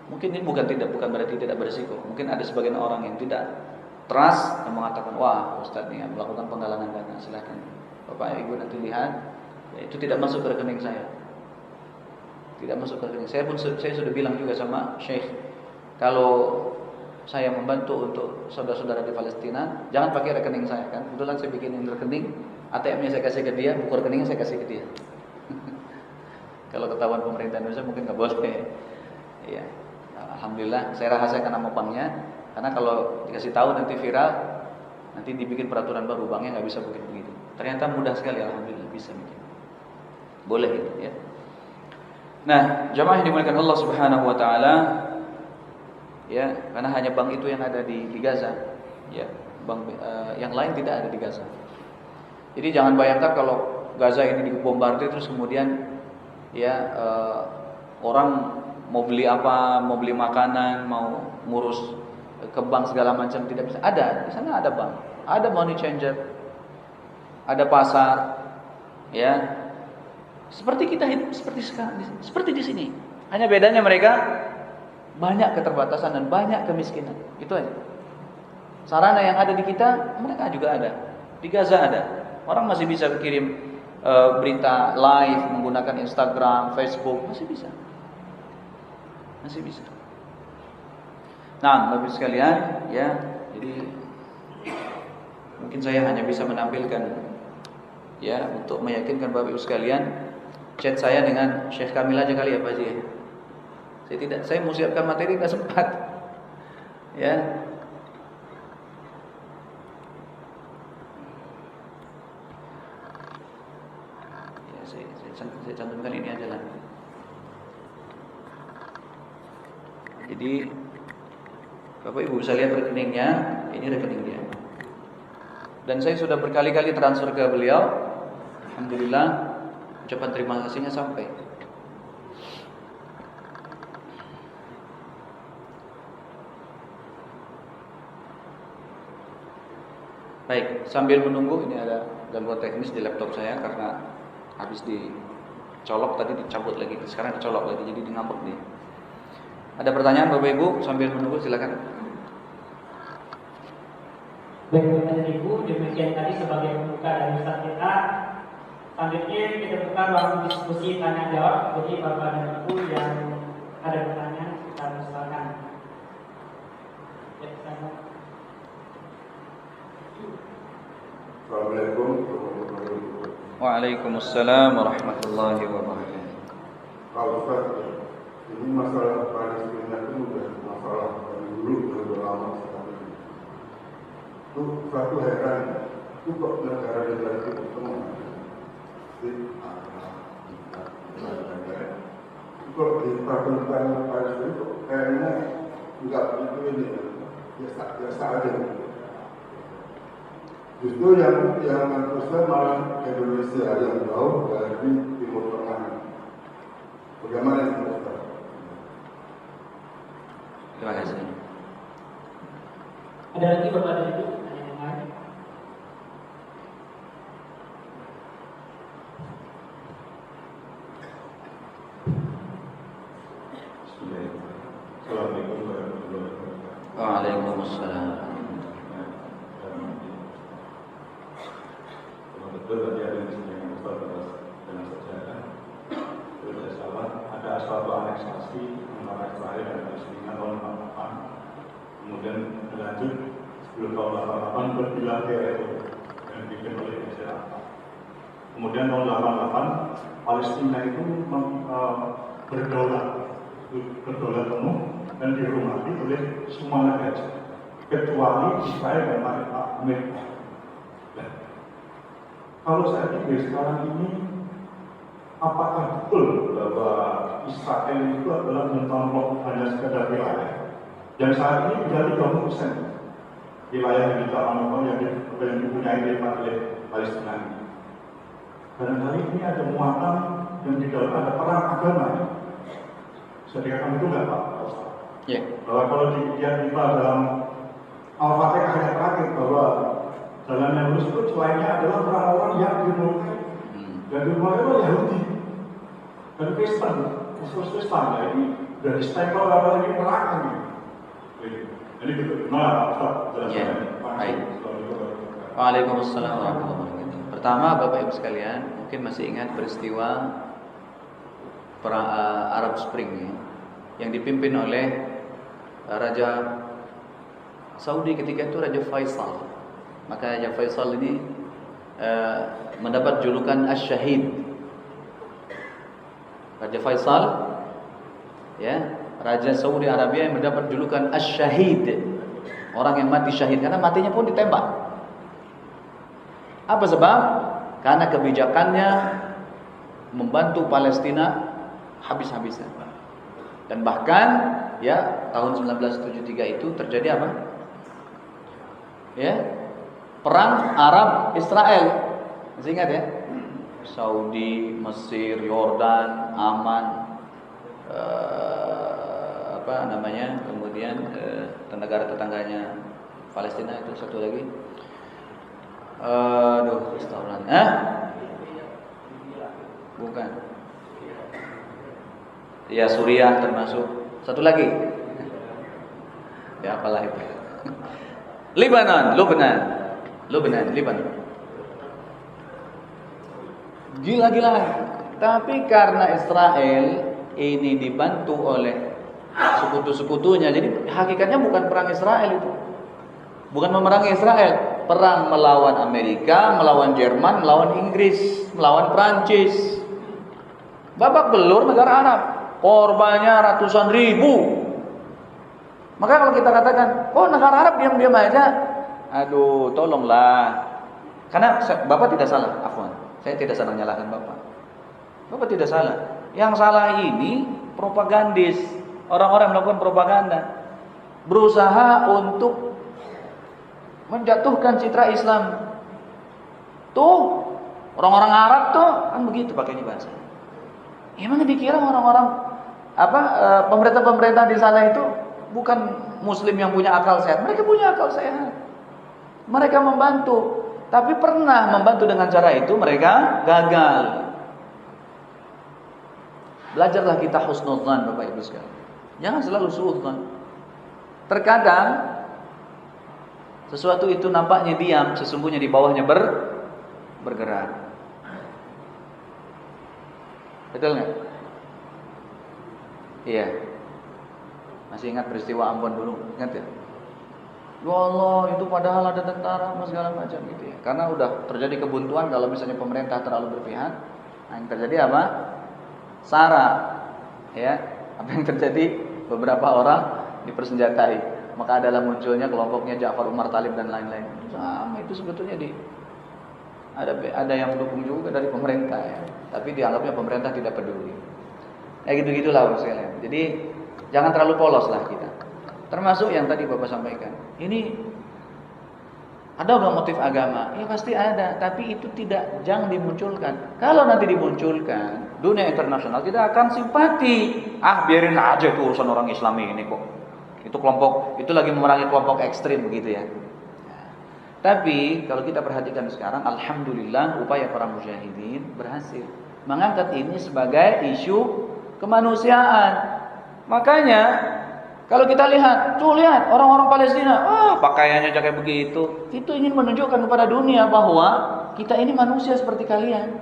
mungkin ini bukan berarti tidak berisiko. Mungkin ada sebagian orang yang tidak trust yang mengatakan, wah Ustaz nih melakukan penggalangan dana, silakan Bapak Ibu nanti lihat, ya, itu tidak masuk ke rekening saya, tidak masuk ke rekening saya pun. Saya sudah bilang juga sama Syekh, kalau saya membantu untuk saudara-saudara di Palestina, jangan pakai rekening saya kan. Kebetulan saya bikinin rekening, ATM-nya saya kasih ke dia, buku rekeningnya saya kasih ke dia. Kalau ketahuan pemerintah Indonesia mungkin nggak boleh. Ya, alhamdulillah saya rahasiakan nama banknya, karena kalau dikasih tahu nanti viral, nanti dibikin peraturan baru, banknya nggak bisa begitu. Ternyata mudah sekali, alhamdulillah bisa bikin. Boleh itu ya. Nah, jamaah yang dimuliakan Allah Subhanahu wa taala, ya, karena hanya bank itu yang ada di Gaza, ya. Bank yang lain tidak ada di Gaza. Jadi jangan bayangkan kalau Gaza ini dibombardir terus kemudian ya orang mau beli apa, mau beli makanan, mau ngurus ke bank segala macam tidak bisa. Ada, di sana ada bank, ada money changer, ada pasar, ya. Seperti kita hidup seperti sekarang, seperti di sini. Hanya bedanya mereka banyak keterbatasan dan banyak kemiskinan. Itu aja. Sarana yang ada di kita, mereka juga ada. Di Gaza ada. Orang masih bisa kirim berita live menggunakan Instagram, Facebook, masih bisa. Masih bisa. Nah, Bapak sekalian, ya. Jadi mungkin saya hanya bisa menampilkan, ya, untuk meyakinkan Bapak Ibu sekalian. Chat saya dengan Syekh Kamil aja kali ya Pak Haji. Saya mau siapkan materi nggak sempat. Ya. Saya cantumkan ini aja lah. Jadi Bapak Ibu bisa lihat rekeningnya, ini rekening dia. Dan saya sudah berkali-kali transfer ke beliau. Alhamdulillah, ucapan terima kasihnya sampai. Baik, sambil menunggu, ini ada gangguan teknis di laptop saya karena habis dicolok tadi dicabut lagi, sekarang dicolok lagi jadi ngambek nih. Ada pertanyaan Bapak Ibu sambil menunggu, silakan. Baik Bapak Ibu, demikian tadi sebagai pembuka dari Ustaz kita. Selanjutnya kita buka ruang diskusi tanya jawab. Jadi Bapak dan Ibu yang ada pertanyaan kita silakan. Ya, silakan. Assalamualaikum warahmatullahi wabarakatuh. Waalaikumsalam warahmatullahi wabarakatuh. Pak Ustaz, ini masalah Palestina itu sudah masalah dari dulu sudah lama sekali. Itu satu heran, itu kok negara-negara itu semua itu kok diperkenalkan Palestina itu kayaknya nggak begitu ini, biasa aja. Justru yang besar malah Indonesia yang jauh dari Timur Tengah. Bagaimana itu Ustaz? Terima kasih. Ada lagi Bapak dan Ibu tanya yang lain? Assalamualaikum warahmatullahi wabarakatuh. Waalaikumsalam. Betul tadi ada yang disebutkan Ustaz dengan sejarah. Kalau tidak salah, ada suatu aneksasi antara Israel dan Palestina tahun 48. Kemudian berlanjut sebelum tahun 88 berpilah daerah itu yang dibikin oleh Israel. Kemudian tahun 88 Palestina itu berdaulat penuh dan dihormati oleh semua negara kecuali Israel dan Amerika. Kalau saya pikir sekarang ini, apakah betul bahwa Israel itu adalah mencontoh hanya sekedar wilayah? Yang saat ini bisa 30% wilayah yang dijalankan yang dipunyai oleh Palestina ini. Dan hari ini ada muatan yang di dalam ada perang agama. Bisa dikatakan itu nggak Pak Ustaz? Ya. Bahwa kalau dilihat kita dalam Al-Fatihah ayat terakhir bahwa jalan yang lurus itu selainnya adalah orang-orang yang dimulai dan dimulai oleh Yahudi dan Kristen, Kristen. Nah ini dari stempel apa ini neraka nih. Jadi gitu. Nah, Ustaz jelaskan. Baik. Waalaikumsalam warahmatullahi wabarakatuh. Pertama, Bapak Ibu sekalian, mungkin masih ingat peristiwa perang Arab Spring ya, yang dipimpin oleh Raja Saudi ketika itu Raja Faisal. Maka Raja Faisal ini mendapat julukan Asy-Syahid. Raja Faisal ya Raja Saudi Arabia yang mendapat julukan Asy-Syahid, orang yang mati syahid, karena matinya pun ditembak. Apa sebab? Karena kebijakannya membantu Palestina habis-habisan. Dan bahkan ya tahun 1973 itu terjadi apa? Ya, perang Arab Israel. Masih ingat ya? Saudi, Mesir, Yordan, Aman, kemudian negara tetangganya Palestina itu satu lagi. Bukan. Ya, Suriah termasuk. Satu lagi. Ya, apalah itu. Lebanon. Gila-gilaan. Tapi karena Israel ini dibantu oleh sekutu-sekutunya, jadi hakikatnya bukan perang Israel itu. Bukan memerangi Israel, perang melawan Amerika, melawan Jerman, melawan Inggris, melawan Prancis. Babak belur negara Arab, korbannya ratusan ribu. Maka kalau kita katakan, oh negara Arab diam-diam aja, aduh tolonglah. Karena Bapak tidak salah, afwan. Saya tidak sedang menyalahkan Bapak. Bapak tidak salah. Yang salah ini propagandis. Orang-orang melakukan propaganda, berusaha untuk menjatuhkan citra Islam. Tuh, orang-orang Arab tuh kan begitu pakainya bahasa. Emang dikira orang-orang pemerintah-pemerintah di sana itu bukan muslim yang punya akal sehat. Mereka punya akal sehat. Mereka membantu, tapi pernah membantu dengan cara itu mereka gagal. Belajarlah kita husnudzan Bapak Ibu sekalian. Jangan selalu suudzon. Terkadang sesuatu itu nampaknya diam, sesungguhnya di bawahnya bergerak. Betul nggak? Iya. Masih ingat peristiwa Ambon dulu? Ingat ya? Ya Allah, itu padahal ada tentara segala macam gitu ya. Karena udah terjadi kebuntuan kalau misalnya pemerintah terlalu berpihak. Nah, yang terjadi apa? SARA. Ya, apa yang terjadi? Beberapa orang dipersenjatai, maka adalah munculnya kelompoknya Ja'far Umar Talib dan lain-lain. Sama itu sebetulnya ada yang mendukung juga dari pemerintah ya, tapi dianggapnya pemerintah tidak peduli. Ya gitu-gitulah sekalian. Jadi jangan terlalu polos lah kita. Termasuk yang tadi Bapak sampaikan. Ini ada nggak motif agama? Ya pasti ada, tapi itu jangan dimunculkan. Kalau nanti dimunculkan, dunia internasional tidak akan simpati. Biarin aja itu urusan orang Islami ini kok. Itu kelompok, itu lagi memerangi kelompok ekstrim begitu ya. Tapi kalau kita perhatikan sekarang, alhamdulillah upaya para mujahidin berhasil mengangkat ini sebagai isu kemanusiaan. Makanya kalau kita lihat orang-orang Palestina, pakaiannya kayak begitu. Itu ingin menunjukkan kepada dunia bahwa kita ini manusia seperti kalian.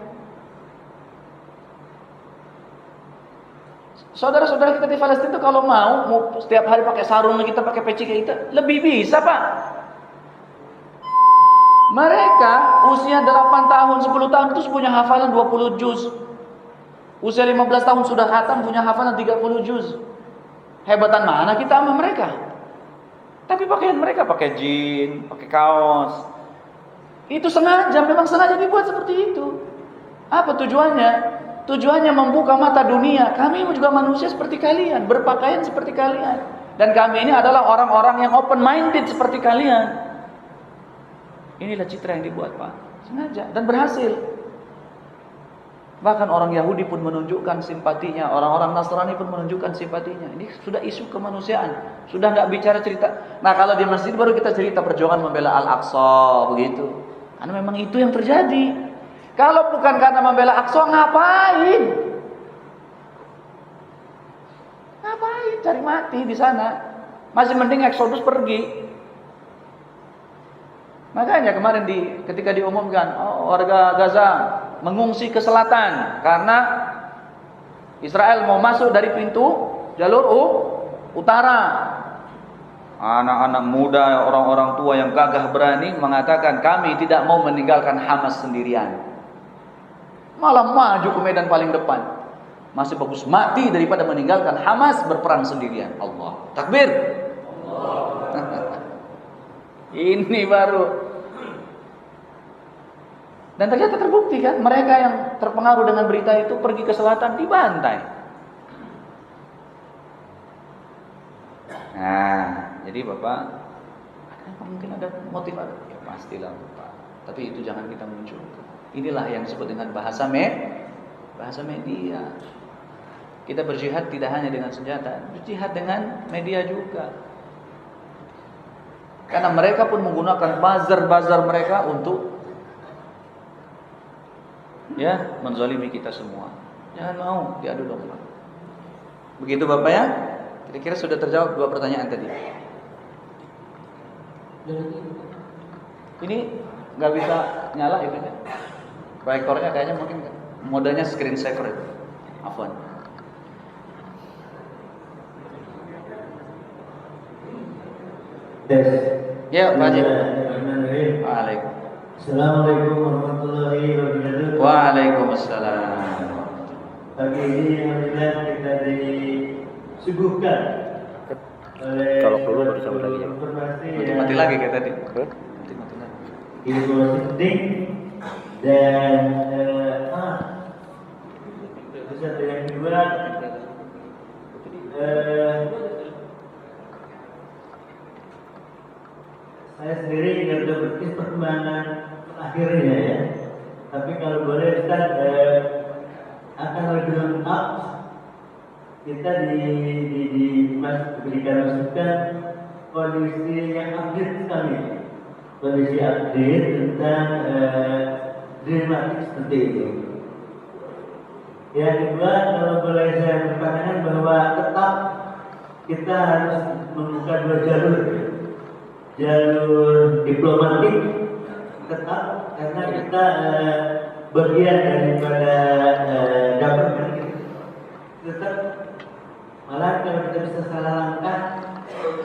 Saudara-saudara kita di Palestina itu kalau mau setiap hari pakai sarung, kita pakai peci kayak kita, lebih bisa, Pak. Mereka usia 8 tahun, 10 tahun itu punya hafalan 20 juz. Usia 15 tahun sudah khatam, punya hafalan 30 juz. Hebatan mana kita sama mereka? Tapi pakaian mereka pakai jin, pakai kaos. Itu memang sengaja dibuat seperti itu. Apa tujuannya? Tujuannya membuka mata dunia. Kami juga manusia seperti kalian, berpakaian seperti kalian. Dan kami ini adalah orang-orang yang open minded seperti kalian. Inilah citra yang dibuat, Pak. Sengaja dan berhasil. Bahkan orang Yahudi pun menunjukkan simpatinya, orang-orang Nasrani pun menunjukkan simpatinya. Ini sudah isu kemanusiaan, sudah nggak bicara cerita. Nah kalau di masjid baru kita cerita perjuangan membela Al-Aqsa begitu. Karena memang itu yang terjadi. Kalau bukan karena membela Al-Aqsa, ngapain? Ngapain cari mati di sana? Masih mending Exodus pergi. Makanya kemarin ketika diumumkan warga Gaza mengungsi ke selatan karena Israel mau masuk dari pintu jalur utara. Anak-anak muda, orang-orang tua yang gagah berani mengatakan kami tidak mau meninggalkan Hamas sendirian. Malah maju ke medan paling depan. Masih bagus mati daripada meninggalkan Hamas berperang sendirian. Allah. Takbir. Ini baru. Dan ternyata terbukti kan, mereka yang terpengaruh dengan berita itu pergi ke selatan dibantai. Nah, jadi Bapak, mungkin ada motif ada. Ya pastilah Bapak. Tapi itu jangan kita munculkan. Inilah yang disebut dengan bahasa media. Kita berjihad tidak hanya dengan senjata, berjihad dengan media juga. Karena mereka pun menggunakan buzzer mereka untuk menzalimi kita semua. Jangan mau diadu domba. Begitu Bapak ya. Kira-kira sudah terjawab 2 pertanyaan tadi. Ini nggak bisa nyala itu ya. Proyektornya kayaknya mungkin modenya screen saver itu. Afwan. Tes. Ya, Pak Haji. Waalaikumsalam. Assalamualaikum warahmatullahi wabarakatuh. Waalaikumsalam. Pagi ini alhamdulillah kita disuguhkan oleh Colok dulu baru sambut lagi ya. informasi Mati lagi kayak tadi. Mati lagi. informasi penting dan terus ada yang kedua saya sendiri nggak udah berarti perkembangan akhirnya ya. Tapi kalau boleh Ustaz akan lebih lengkap kita diberikan masukan kondisi yang update sekali, kondisi update tentang dramatik seperti itu. Yang kedua, kalau boleh saya berpandangan bahwa tetap kita harus membuka 2 jalur. Jalur diplomatik tetap karena kita bagian daripada government, tetap malah kalau kita bisa salah langkah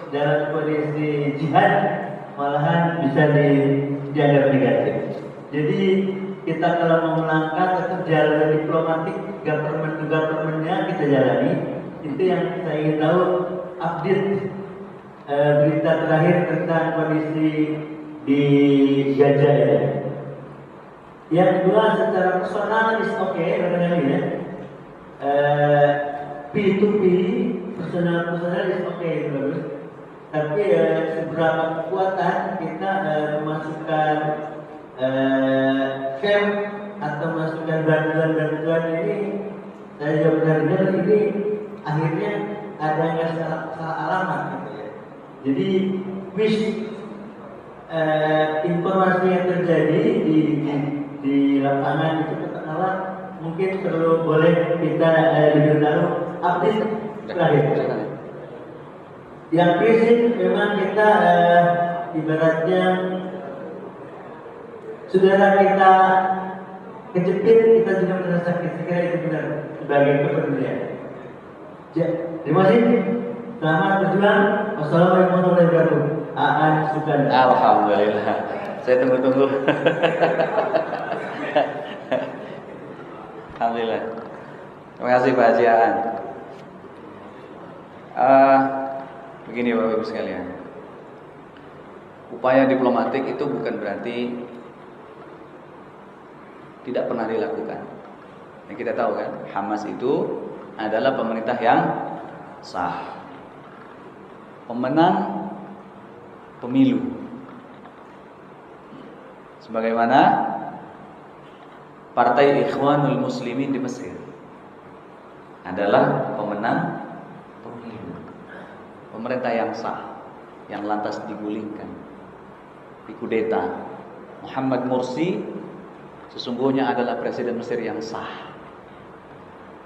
dalam kondisi jihad malahan bisa dianggap negatif. Jadi kita kalau mau melangkah tetap jalur diplomatik, government to governmentnya kita jalani. Itu yang saya ingin tahu, update berita terakhir tentang kondisi di Gaza ya. Yang kedua, secara personal is okay barangkali ya. P2P personal is okay itu bagus. Tapi seberapa kekuatan kita memasukkan camp atau memasukkan bantuan ini, saya juga benar-benar ini akhirnya ada nggak salah alamat gitu ya. Jadi informasi yang terjadi di lapangan itu katakanlah mungkin perlu boleh kita diberitahu update terakhir. Yang prinsip memang kita ibaratnya saudara kita kejepit, kita juga merasa sakit. Sekali itu benar sebagai kepedulian. Terima kasih. Selamat berjuang. Wassalamualaikum warahmatullahi wabarakatuh. Aan Sukan. Alhamdulillah. Saya tunggu-tunggu. Alhamdulillah. Terima kasih Pak Haji Aan. Begini Bapak Ibu sekalian. Upaya diplomatik itu bukan berarti tidak pernah dilakukan. Yang kita tahu kan, Hamas itu adalah pemerintah yang sah, pemenang pemilu, sebagaimana Partai Ikhwanul Muslimin di Mesir adalah pemenang pemilu, pemerintah yang sah, yang lantas digulingkan, dikudeta. Muhammad Mursi sesungguhnya adalah presiden Mesir yang sah,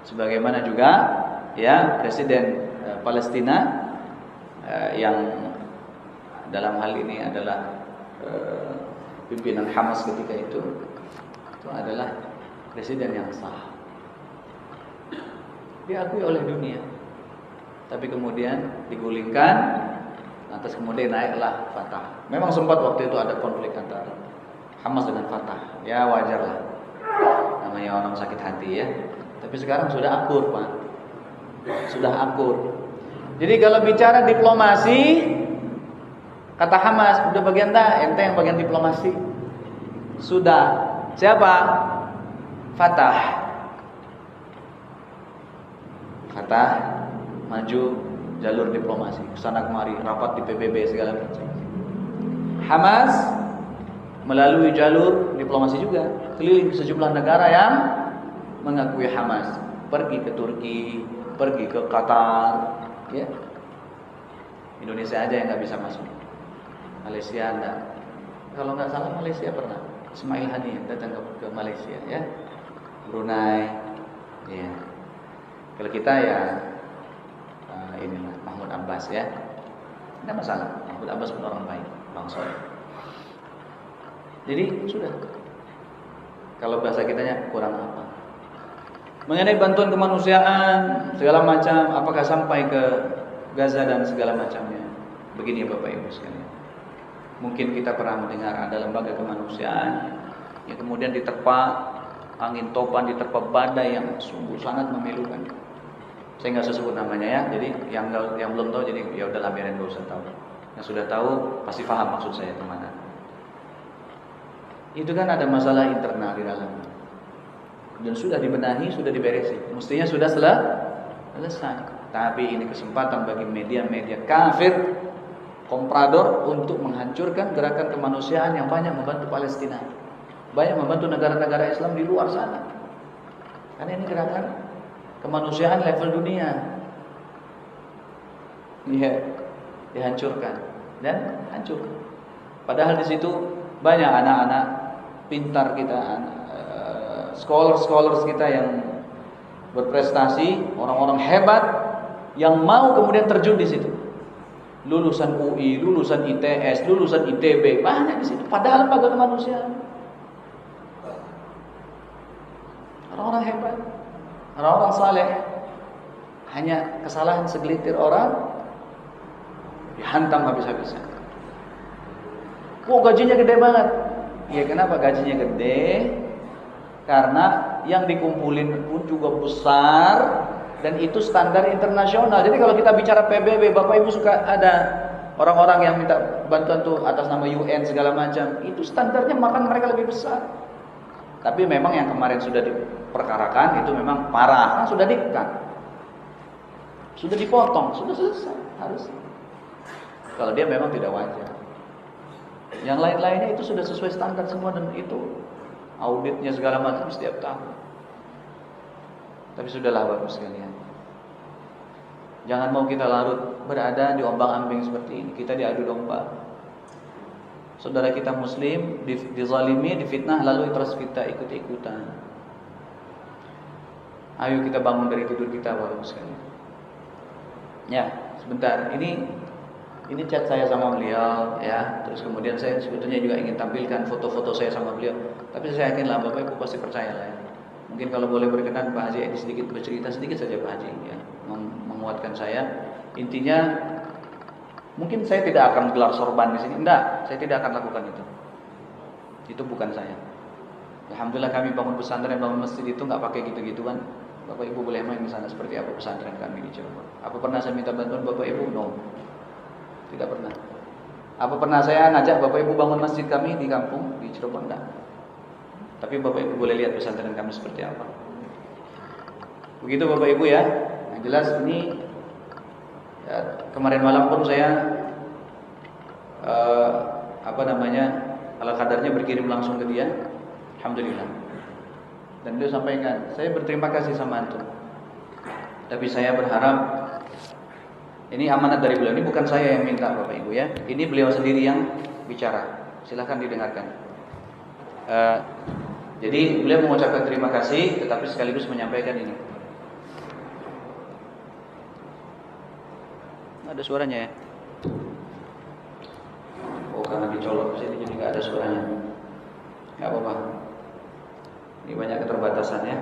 sebagaimana juga ya presiden Palestina yang dalam hal ini adalah pimpinan Hamas ketika itu adalah presiden yang sah, diakui oleh dunia. Tapi kemudian digulingkan, lantas kemudian naiklah Fatah. Memang sempat waktu itu ada konflik antara Hamas dengan Fatah, ya wajar lah, namanya orang sakit hati ya. Tapi Tapi sekarang sudah akur, Pak. Sudah akur. Jadi kalau bicara diplomasi, kata Hamas, udah bagian dah, ente yang bagian diplomasi. Sudah. Siapa? Fatah. Fatah maju jalur diplomasi, kesana kemari, rapat di PBB segala macam. Hamas melalui jalur diplomasi juga, keliling ke sejumlah negara yang mengakui Hamas, pergi ke Turki, pergi ke Qatar, ya. Indonesia aja yang nggak bisa masuk. Malaysia enggak. Kalau nggak salah Malaysia pernah. Ismail Haniyeh datang ke Malaysia, ya. Brunei, ya. Kalau kita ya inilah Mahmud Abbas, ya. Tidak masalah. Mahmud Abbas pun orang baik, bang soleh. Jadi sudah. Kalau bahasa kitanya kurang apa? Mengenai bantuan kemanusiaan segala macam, apakah sampai ke Gaza dan segala macamnya? Begini ya Bapak Ibu sekalian. Mungkin kita pernah mendengar ada lembaga kemanusiaan yang kemudian diterpa angin topan, diterpa badai yang sungguh sangat memilukan. Saya nggak usah sebut namanya ya. Jadi yang belum tahu, jadi ya udahlah biarin, nggak usah tahu. Yang sudah tahu pasti paham maksud saya kemana. Itu kan ada masalah internal di dalamnya. Dan sudah dibenahi, sudah diberesin. Mestinya sudah selesai. Tapi ini kesempatan bagi media-media kafir, komprador, untuk menghancurkan gerakan kemanusiaan yang banyak membantu Palestina, banyak membantu negara-negara Islam di luar sana. Karena ini gerakan kemanusiaan level dunia. Dihancurkan dan hancur. Padahal di situ banyak anak-anak pintar kita, scholars kita yang berprestasi, orang-orang hebat yang mau kemudian terjun di situ. Lulusan UI, lulusan ITS, lulusan ITB, banyak di situ. Padahal lembaga kemanusiaan. Orang-orang hebat, orang-orang saleh. Hanya kesalahan segelintir orang dihantam habis-habisan. Kok gajinya gede banget? Ya kenapa gajinya gede? Karena yang dikumpulin pun juga besar dan itu standar internasional. Jadi kalau kita bicara PBB, Bapak Ibu suka ada orang-orang yang minta bantuan tuh atas nama UN segala macam. Itu standarnya makan mereka lebih besar. Tapi memang yang kemarin sudah diperkarakan itu memang parah. Kan sudah di-cut. Sudah dipotong, sudah selesai harusnya. Kalau dia memang tidak wajar. Yang lain-lainnya itu sudah sesuai standar semua dan itu auditnya segala macam setiap tahun. Tapi sudahlah Bapak sekalian. Jangan mau kita larut berada di ombang-ambing seperti ini. Kita diadu domba. Saudara kita muslim dizalimi, difitnah, lalu terus kita ikut-ikutan. Ayo kita bangun dari tidur kita Bapak sekalian. Ya, sebentar. Ini chat saya sama beliau, ya. Terus kemudian saya sebetulnya juga ingin tampilkan foto-foto saya sama beliau. Tapi saya yakin lah Bapak Ibu pasti percaya lah ya. Mungkin kalau boleh berkenan Pak Haji ini sedikit bercerita sedikit saja Pak Haji, ya, menguatkan saya. Intinya mungkin saya tidak akan gelar sorban di sini. Enggak, saya tidak akan lakukan itu. Itu bukan saya. Alhamdulillah kami bangun pesantren, bangun masjid itu nggak pakai gitu-gituan. Bapak Ibu boleh main di sana seperti apa pesantren kami di Cirebon. Apa pernah saya minta bantuan Bapak Ibu? No. Tidak pernah. Apa pernah saya ngajak Bapak Ibu bangun masjid kami di kampung di Cirebon? Enggak. Tapi Bapak Ibu boleh lihat pesantren kami seperti apa. Begitu Bapak Ibu ya. Yang jelas ini ya, kemarin malam pun saya ala kadarnya berkirim langsung ke dia. Alhamdulillah. Dan beliau sampaikan, saya berterima kasih sama antum. Tapi saya berharap ini amanat dari beliau. Ini bukan saya yang minta Bapak Ibu ya. Ini beliau sendiri yang bicara. Silahkan didengarkan. Jadi beliau mengucapkan terima kasih, tetapi sekaligus menyampaikan ini. Ada suaranya ya? Oh karena dicolok sini jadi nggak ada suaranya. Nggak apa-apa. Ini banyak keterbatasan ya.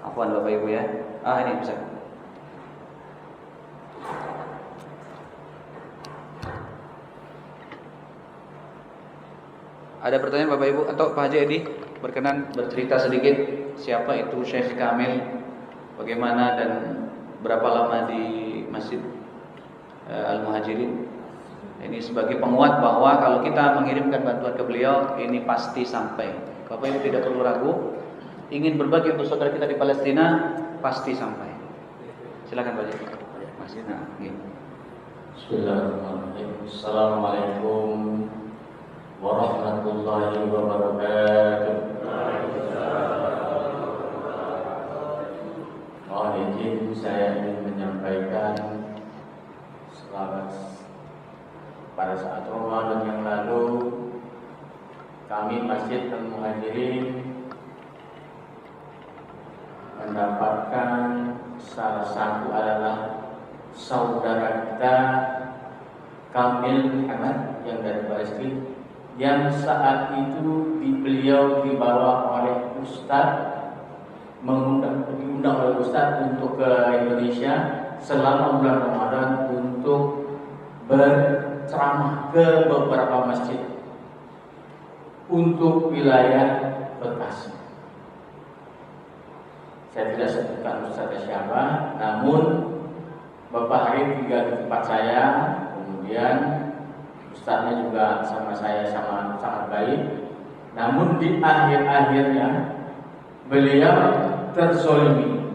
Afwan Bapak Ibu ya. Ini bisa. Ada pertanyaan Bapak Ibu atau Pak Haji Edi? berkenan bercerita sedikit siapa itu Syekh Kamil, bagaimana dan berapa lama di Masjid Al-Muhajirin. Ini sebagai penguat bahwa kalau kita mengirimkan bantuan ke beliau, ini pasti sampai. Bapak Ibu tidak perlu ragu, ingin berbagi untuk saudara kita di Palestina, pasti sampai. Silakan Pak Haji. Masih Bismillahirrahmanirrahim. Assalamualaikum warahmatullahi wabarakatuh. Mohon izin saya ingin menyampaikan selamat pada saat Ramadan yang lalu kami Masjid Al-Muhajirin mendapatkan salah satu adalah saudara kita Kamil Ahmad yang dari Palestina, yang saat itu beliau dibawa oleh Ustadz, diundang oleh Ustadz untuk ke Indonesia selama bulan Ramadan untuk berceramah ke beberapa masjid untuk wilayah Bekasi. Saya tidak sebutkan Ustadz siapa, namun Bapak Harif tinggal di tempat saya, kemudian Ustadznya juga sama saya sangat baik. Namun di akhir-akhirnya beliau terzolimi.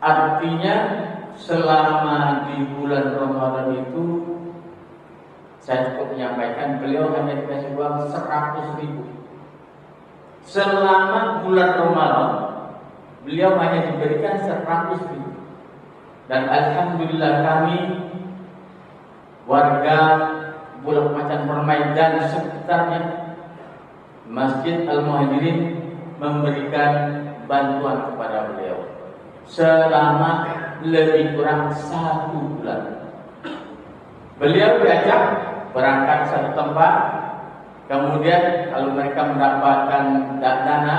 Artinya selama di bulan Ramadan itu saya cukup menyampaikan beliau hanya dikasih uang 100.000. Selama bulan Ramadan beliau hanya diberikan 100.000. Dan alhamdulillah kami warga Bulak Macan Permai dan sekitarnya Masjid Al-Muhajirin memberikan bantuan kepada beliau selama lebih kurang 1 bulan. Beliau diajak berangkat satu tempat, kemudian kalau mereka mendapatkan dana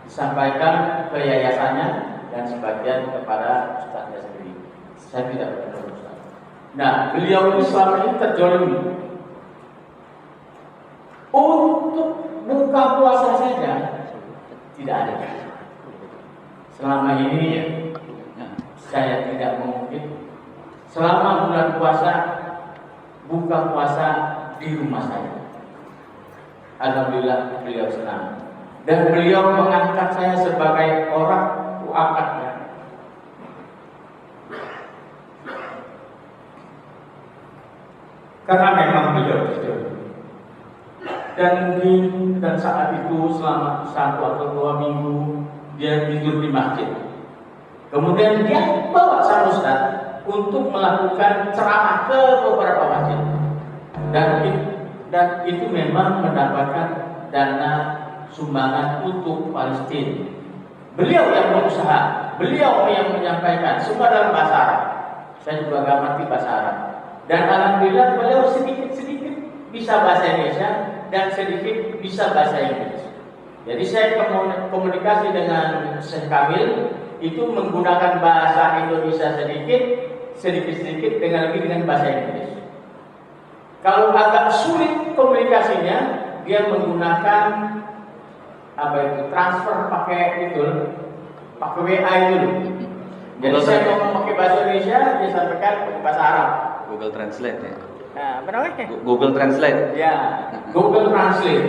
disampaikan ke yayasannya dan sebagian kepada ustaznya sendiri. Saya tidak bertemu ustaz. Nah, beliau ini selama ini terzolimi. Untuk buka puasa saja tidak ada. Selama ini saya tidak mungkin selama bulan puasa buka puasa di rumah saya. Alhamdulillah beliau senang. Dan beliau mengangkat saya sebagai orang akadnya. Karena memang beliau kecil. Dan saat itu selama 1 atau 2 minggu dia tidur di masjid. Kemudian dia bawa sang ustaz untuk melakukan ceramah ke beberapa masjid. Dan itu memang mendapatkan dana sumbangan untuk Palestina. Beliau yang berusaha, beliau yang menyampaikan semua dalam bahasa Arab. Saya juga gak ngerti bahasa Arab. Dan alhamdulillah beliau sedikit-sedikit bisa bahasa Indonesia dan sedikit bisa bahasa Inggris. Jadi saya komunikasi dengan Syekh Kamil itu menggunakan bahasa Indonesia sedikit-sedikit dengan bahasa Inggris. Kalau agak sulit komunikasinya, dia menggunakan transfer pakai WA itu. Jadi saya ngomong pakai bahasa Indonesia, dia sampaikan pakai bahasa Arab. Google Translate ya. Nah, apa namanya? Google Translate. Ya, Google Translate.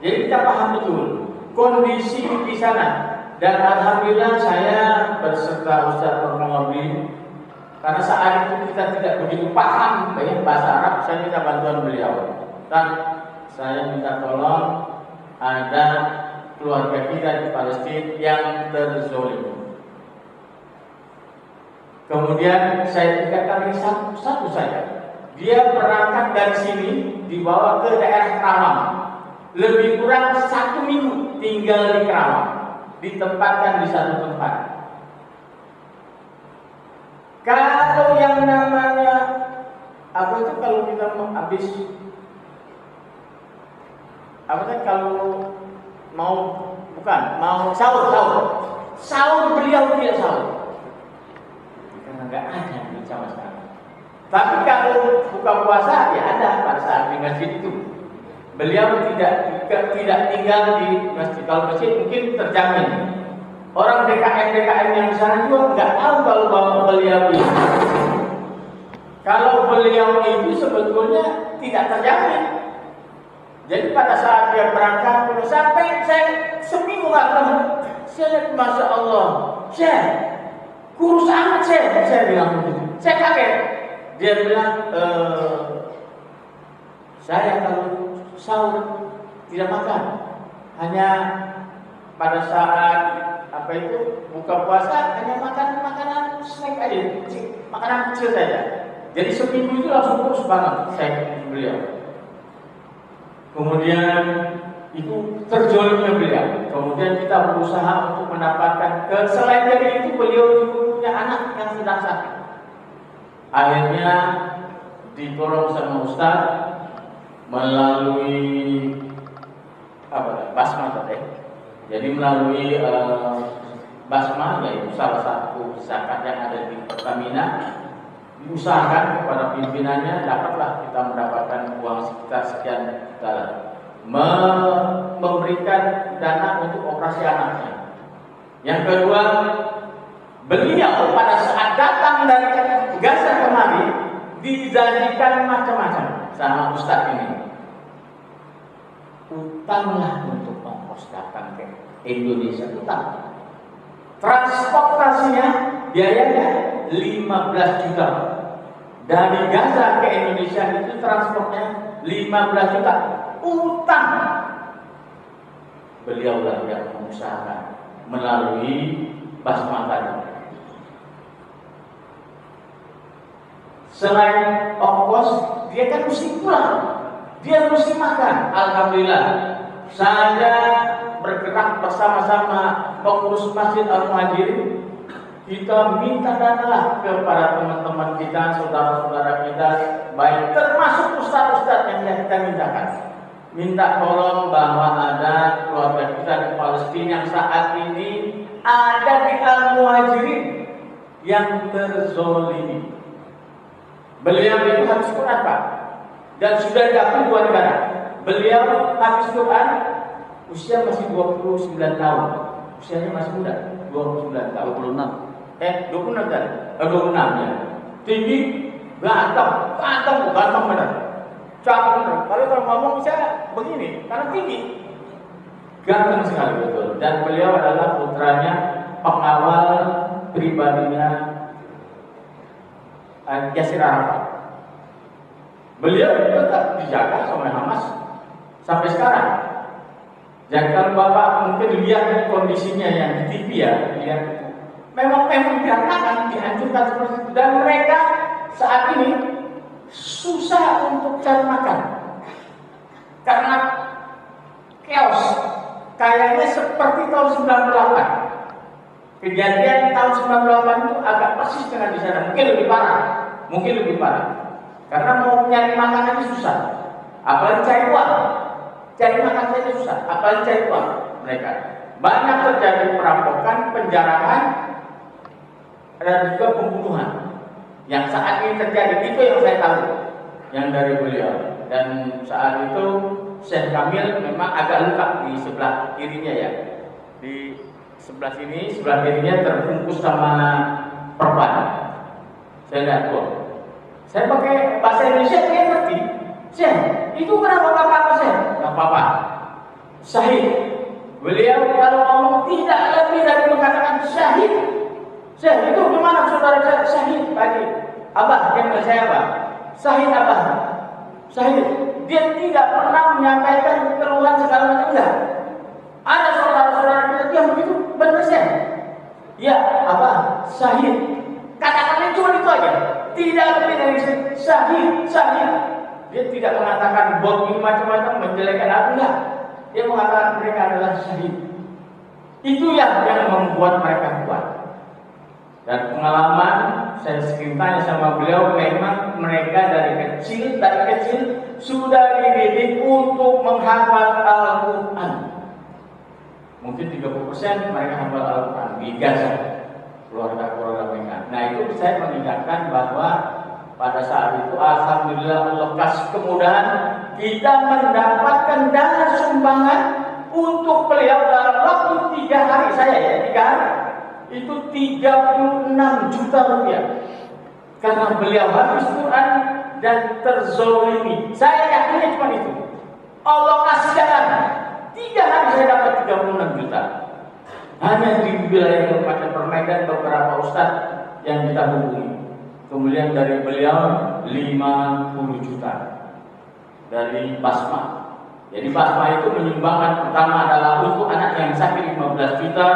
Jadi kita paham betul kondisi di sana. Dan alhamdulillah saya berserta Ustaz Permawabdi, karena saat itu kita tidak begitu paham bahasa Arab, saya minta bantuan beliau. Dan saya minta tolong ada keluarga kita di Palestina yang terzolim. Kemudian saya tingkatkan satu saja. Dia berangkat dari sini dibawa ke daerah Kerawang. Lebih kurang 1 minggu tinggal di Kerawang, ditempatkan di satu tempat. Kalau yang namanya kalau kita mau sahur beliau tidak sahur karena nggak ada duit sama sekali. Tapi kalau buka puasa ya ada pada saat di masjid itu. Beliau tidak tinggal di masjid. Kalau masjid mungkin terjamin. Orang DKM yang di sana juga nggak tahu kalau bapak beliau itu. Kalau beliau itu sebetulnya tidak terjamin. Jadi pada saat dia berangkat, sampai saya seminggu nggak ketemu, saya lihat, Masya Allah, kurus amat saya bilang begitu. Saya kaget. Dia bilang, saya kalau sahur tidak makan, hanya pada saat buka puasa hanya makan makanan snack aja, makanan kecil saja. Jadi seminggu itu langsung kurus banget saya beliau. Kemudian itu terjolnya beliau. Kemudian kita berusaha untuk mendapatkan selain dari itu beliau juga punya anak yang sedang sakit. Akhirnya ditolong sama Ustaz melalui Basma tadi. Jadi melalui Basma, yaitu salah satu zakat yang ada di Pertamina, diusahakan kepada pimpinannya, dapatlah kita mendapatkan uang sekitar sekian juta, memberikan dana untuk operasi anaknya. Yang kedua, beliau pada saat datang dari Gaza kemari dijanjikan macam-macam sama Ustaz ini. Utanglah untuk ongkos datang ke Indonesia, utang. Transportasinya biayanya 15 juta. Dari Gaza ke Indonesia itu transportnya 15 juta. Utang. Beliaulah yang mengusahakan melalui Basma tadi. Selain ongkos, dia kan mesti pulang. Dia mesti makan. Alhamdulillah, saya bergerak bersama-sama pengurus Masjid Al-Muhajirin. Kita minta dana lah kepada teman-teman kita, saudara-saudara kita, baik termasuk ustaz-ustaz yang kita mintakan. Minta tolong bahwa ada keluarga kita di Palestina yang saat ini ada di Al-Muhajirin yang terzolimi. Beliau itu habis Quran, Pak, dan sudah diakui 2 negara. Beliau habis Quran usia masih 29 tahun. Usianya masih muda, 29 tahun. 26 tadi. 26 ya. Tinggi, ganteng benar. Cakep benar. Kalau ngomong bisa begini, karena tinggi. Ganteng sekali betul. Dan beliau adalah putranya pengawal pribadinya Yasir Arafat. Beliau tetap dijaga sama Hamas sampai sekarang. Dan kalau Bapak mungkin lihat kondisinya yang di TV ya, lihat memang berantakan, dihancurkan seperti itu. Dan mereka saat ini susah untuk cari makan karena chaos. Kayaknya seperti tahun 98. Kejadian tahun 98 itu agak persis dengan di sana, mungkin lebih parah. Karena mau nyari makanan itu susah, apalagi cari uang. Cari makan saja susah, apalagi cari uang. Mereka banyak terjadi perampokan, penjarahan, dan juga pembunuhan. Yang saat ini terjadi itu yang saya tahu, yang dari beliau. Dan saat itu Syekh Kamil memang agak luka di sebelah kirinya ya, di sebelah sini, sebelah kirinya terbungkus sama perban. Saya lihat kok. Saya pakai bahasa Indonesia, saya ngerti. Syekh, itu kenapa apa-apa Syekh? Gak apa-apa. Syahid. Beliau kalau ngomong tidak lebih dari mengatakan syahid. Syekh, itu gimana saudara saya syahid tadi? Abah, yang saya apa? Syahid abah. Syahid. Dia tidak pernah menyampaikan keluhan segala macam, enggak. Ada saudara-saudara kita yang begitu, benar Syekh? Ya, abah, syahid. Kata-katanya cuma itu aja. Tidak lebih dari syahid. Dia tidak mengatakan bom ini macam-macam, menjelekkan aku, enggak. Dia mengatakan mereka adalah syahid. Itu yang membuat mereka kuat. Dan pengalaman saya sering tanya sama beliau, memang mereka dari kecil sudah dididik untuk menghafal Al-Quran. Mungkin 30% mereka hafal Al-Quran di Gaza, keluarga mereka. Nah itu saya mengingatkan bahwa pada saat itu alhamdulillah Allah kasih kemudahan kita mendapatkan dana sumbangan untuk beliau dalam waktu 3 hari saya ya, 3 hari itu 36 juta rupiah karena beliau habis Quran dan terzolimi. Saya yakinnya cuma itu. Allah kasih jalan 3 hari saya dapat 36 juta hanya di wilayah Kabupaten Permedan. Beberapa ustadz yang kita hubungi, kemudian dari beliau 50 juta dari Basma. Jadi Basma itu menyumbangkan pertama adalah untuk anak yang sakit 15 juta,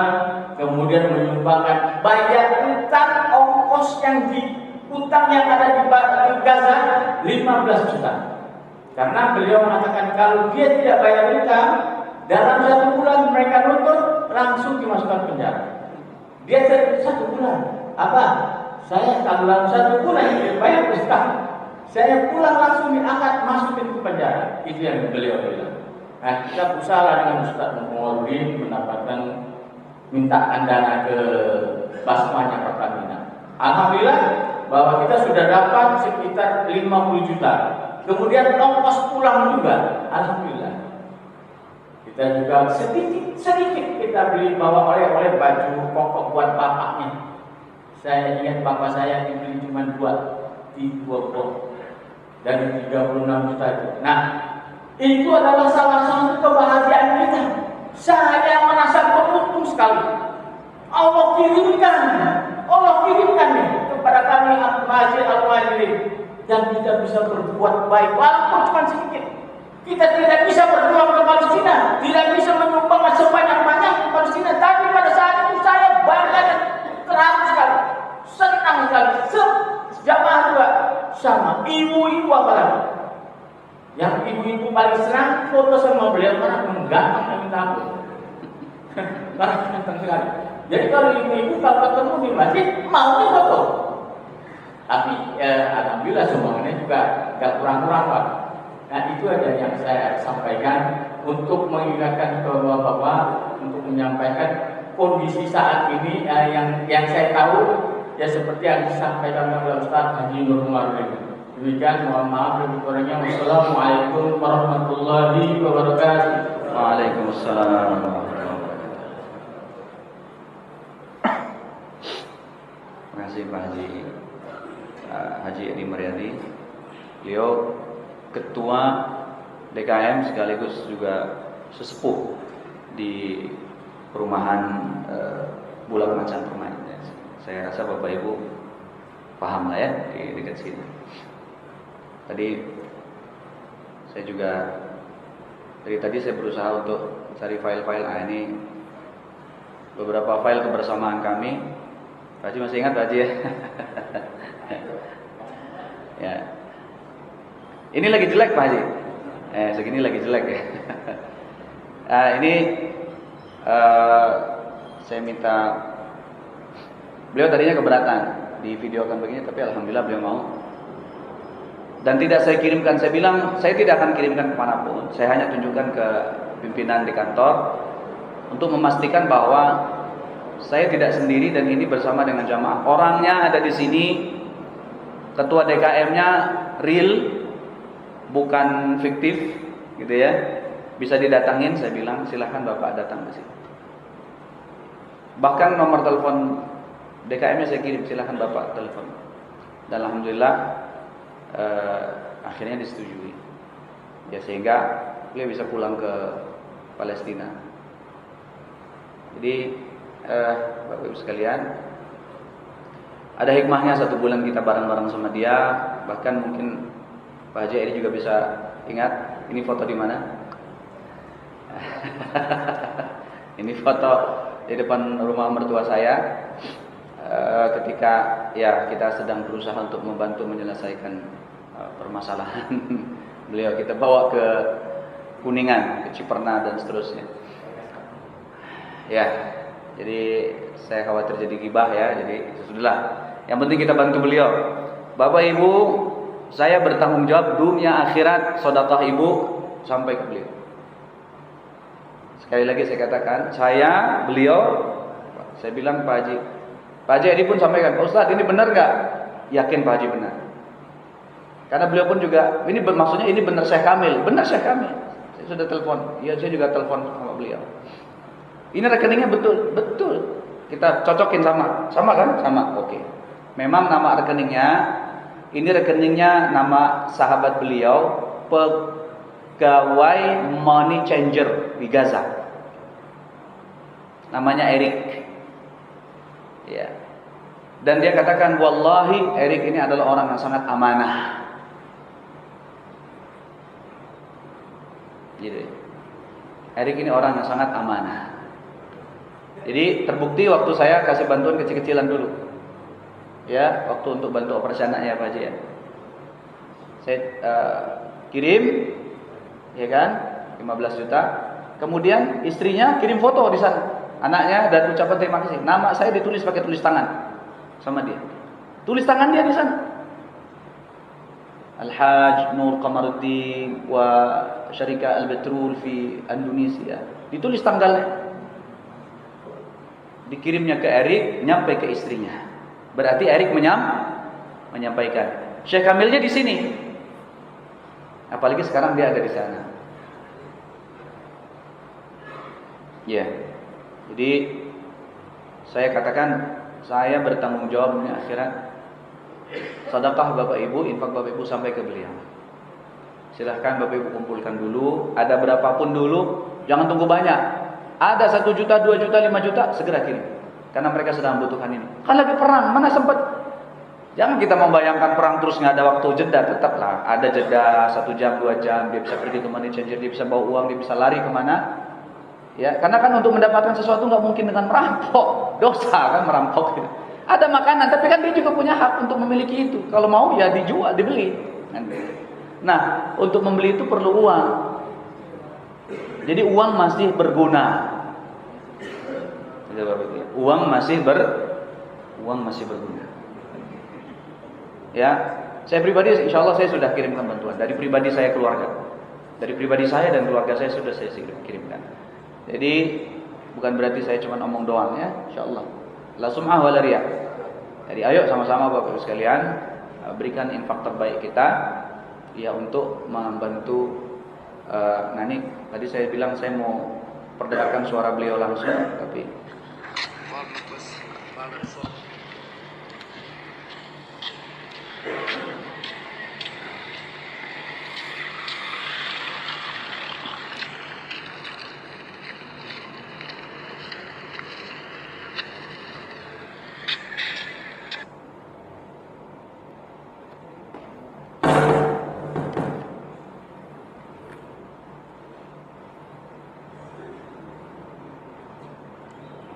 kemudian menyumbangkan bayar utang ongkos yang utang yang ada di Gaza 15 juta. Karena beliau mengatakan kalau dia tidak bayar utang dalam 1 bulan mereka nuntut langsung dimasukkan penjara. Dia 1 bulan. Apa? Saya kalau dalam 1 bulan dia bayar utang, saya pulang langsung diangkat masukin ke penjara. Itu yang beliau bilang. Nah, kita berusaha dengan Ustaz Muhammad mendapatkan mintaan dana ke Basmanya Pertamina. Alhamdulillah bahwa kita sudah dapat sekitar 50 juta. Kemudian ongkos pulang juga. Alhamdulillah. Kita juga sedikit kita beli bawa oleh baju pokok buat bapaknya. Saya ingat bapak saya dibeli cuma 2 box dari 36 juta itu. Nah, itu adalah salah satu kebahagiaan kita. Saya merasa beruntung sekali. Allah kirimkan nih kepada kami al-Muhajirin dan kita bisa berbuat baik walaupun cuma sedikit. Kita tidak bisa berjuang ke Palestina, tidak bisa menyumbang sebanyak-banyak ke Palestina, tapi pada saat itu saya bangga dan terharu sekali, senang sekali. Jamaah juga sama, ibu-ibu apalagi. Yang ibu-ibu paling senang foto sama beliau karena mengganteng dan minta ampun. Karena ganteng sekali. Jadi kalau ibu-ibu kalau ketemu di masjid maunya foto. Tapi alhamdulillah sumbangannya juga gak kurang-kurang Pak. Nah itu aja yang saya sampaikan untuk mengingatkan ke bapak-bapak untuk menyampaikan kondisi saat ini yang saya tahu ya seperti yang disampaikan oleh Ustaz Haji Nur Umar. Demikian, mohon maaf lebih kurangnya. Wassalamualaikum warahmatullahi wabarakatuh. Waalaikumsalam. Terima kasih Pak Haji Edi Mariadi. Beliau Ketua DKM sekaligus juga sesepuh di perumahan Bulak Macan Permai. Saya rasa Bapak Ibu paham lah ya di dekat sini. Tadi saya juga dari tadi saya berusaha untuk cari file-file. Ini beberapa file kebersamaan kami. Pak Haji masih ingat Pak Haji ya? Ya. Ini lagi jelek Pak Haji. Segini lagi jelek ya. Ini saya minta. Beliau tadinya keberatan di videokan begini, tapi alhamdulillah beliau mau. Dan tidak saya kirimkan, saya bilang saya tidak akan kirimkan kemanapun. Saya hanya tunjukkan ke pimpinan di kantor untuk memastikan bahwa saya tidak sendiri dan ini bersama dengan jamaah. Orangnya ada di sini, ketua DKM-nya real, bukan fiktif, gitu ya. Bisa didatangin, saya bilang silahkan Bapak datang ke sini. Bahkan nomor telepon DKM-nya saya kirim, silahkan Bapak telepon. Dan alhamdulillah akhirnya disetujui. Ya sehingga beliau bisa pulang ke Palestina. Jadi Bapak Ibu sekalian, ada hikmahnya 1 bulan kita bareng-bareng sama dia. Bahkan mungkin Pak Haji ini juga bisa ingat, ini foto di mana? Ini foto di depan rumah mertua saya ketika ya kita sedang berusaha untuk membantu menyelesaikan permasalahan beliau. Kita bawa ke Kuningan, ke Ciperna dan seterusnya. Ya, jadi saya khawatir jadi gibah ya. Jadi sudahlah. Yang penting kita bantu beliau. Bapak Ibu, saya bertanggung jawab dunia akhirat sedekah ibu sampai ke beliau. Sekali lagi saya katakan, beliau, saya bilang Pak Haji ini pun sampaikan, Ustaz ini benar nggak? Yakin Pak Haji benar. Karena beliau pun juga, ini maksudnya ini benar Syekh Kamil. Benar Syekh Kamil. Saya sudah telepon. Ya, saya juga telepon sama beliau. Ini rekeningnya betul, betul. Kita cocokin sama kan? Sama, oke. Memang nama rekeningnya, ini rekeningnya nama sahabat beliau, pegawai money changer di Gaza. Namanya Erik. Ya. Dan dia katakan, wallahi Erik ini adalah orang yang sangat amanah. Gitu. Erik ini orang yang sangat amanah. Jadi terbukti waktu saya kasih bantuan kecil-kecilan dulu, ya, waktu untuk bantu operasi anaknya Pak Haji ya, saya kirim, ya kan, 15 juta. Kemudian istrinya kirim foto di sana, anaknya, dan ucapan terima kasih. Nama saya ditulis pakai tulis tangan sama dia, tulis tangan dia di sana. Al-Haj Nur Qamaruddin wa Syarika Al-Betrul fi Indonesia. Ditulis tanggalnya. Dikirimnya ke Erik, nyampe ke istrinya. Berarti Erik menyampaikan. Syekh Kamilnya di sini. Apalagi sekarang dia ada di sana. Ya. Jadi saya katakan saya bertanggung jawab di akhirat. Sedekah Bapak Ibu, infak Bapak Ibu sampai ke beliau. Silahkan Bapak Ibu kumpulkan dulu. Ada berapapun dulu, jangan tunggu banyak. Ada 1 juta, 2 juta, 5 juta, segera kirim. Karena mereka sedang membutuhkan ini. Kan lagi perang, mana sempat. Jangan kita membayangkan perang terus nggak ada waktu jeda. Tetaplah ada jeda 1 jam, 2 jam. Dia bisa pergi ke money changer, dia bisa bawa uang, dia bisa lari kemana. Ya, karena kan untuk mendapatkan sesuatu nggak mungkin dengan merampok. Dosa kan merampok. Ada makanan, tapi kan dia juga punya hak untuk memiliki itu. Kalau mau ya dijual, dibeli. Nah, untuk membeli itu perlu uang. Jadi uang masih berguna. Uang masih berguna. Ya, saya pribadi insya Allah saya sudah kirimkan bantuan dari pribadi saya keluarga. Dari pribadi saya dan keluarga saya sudah saya kirimkan. Jadi bukan berarti saya cuma omong doang ya, insya Allah. La sum'ah wa la riya. Jadi ayo sama-sama Bapak Ibu sekalian berikan infak terbaik kita ya untuk membantu. Nah ini tadi saya bilang saya mau perdengarkan suara beliau langsung, tapi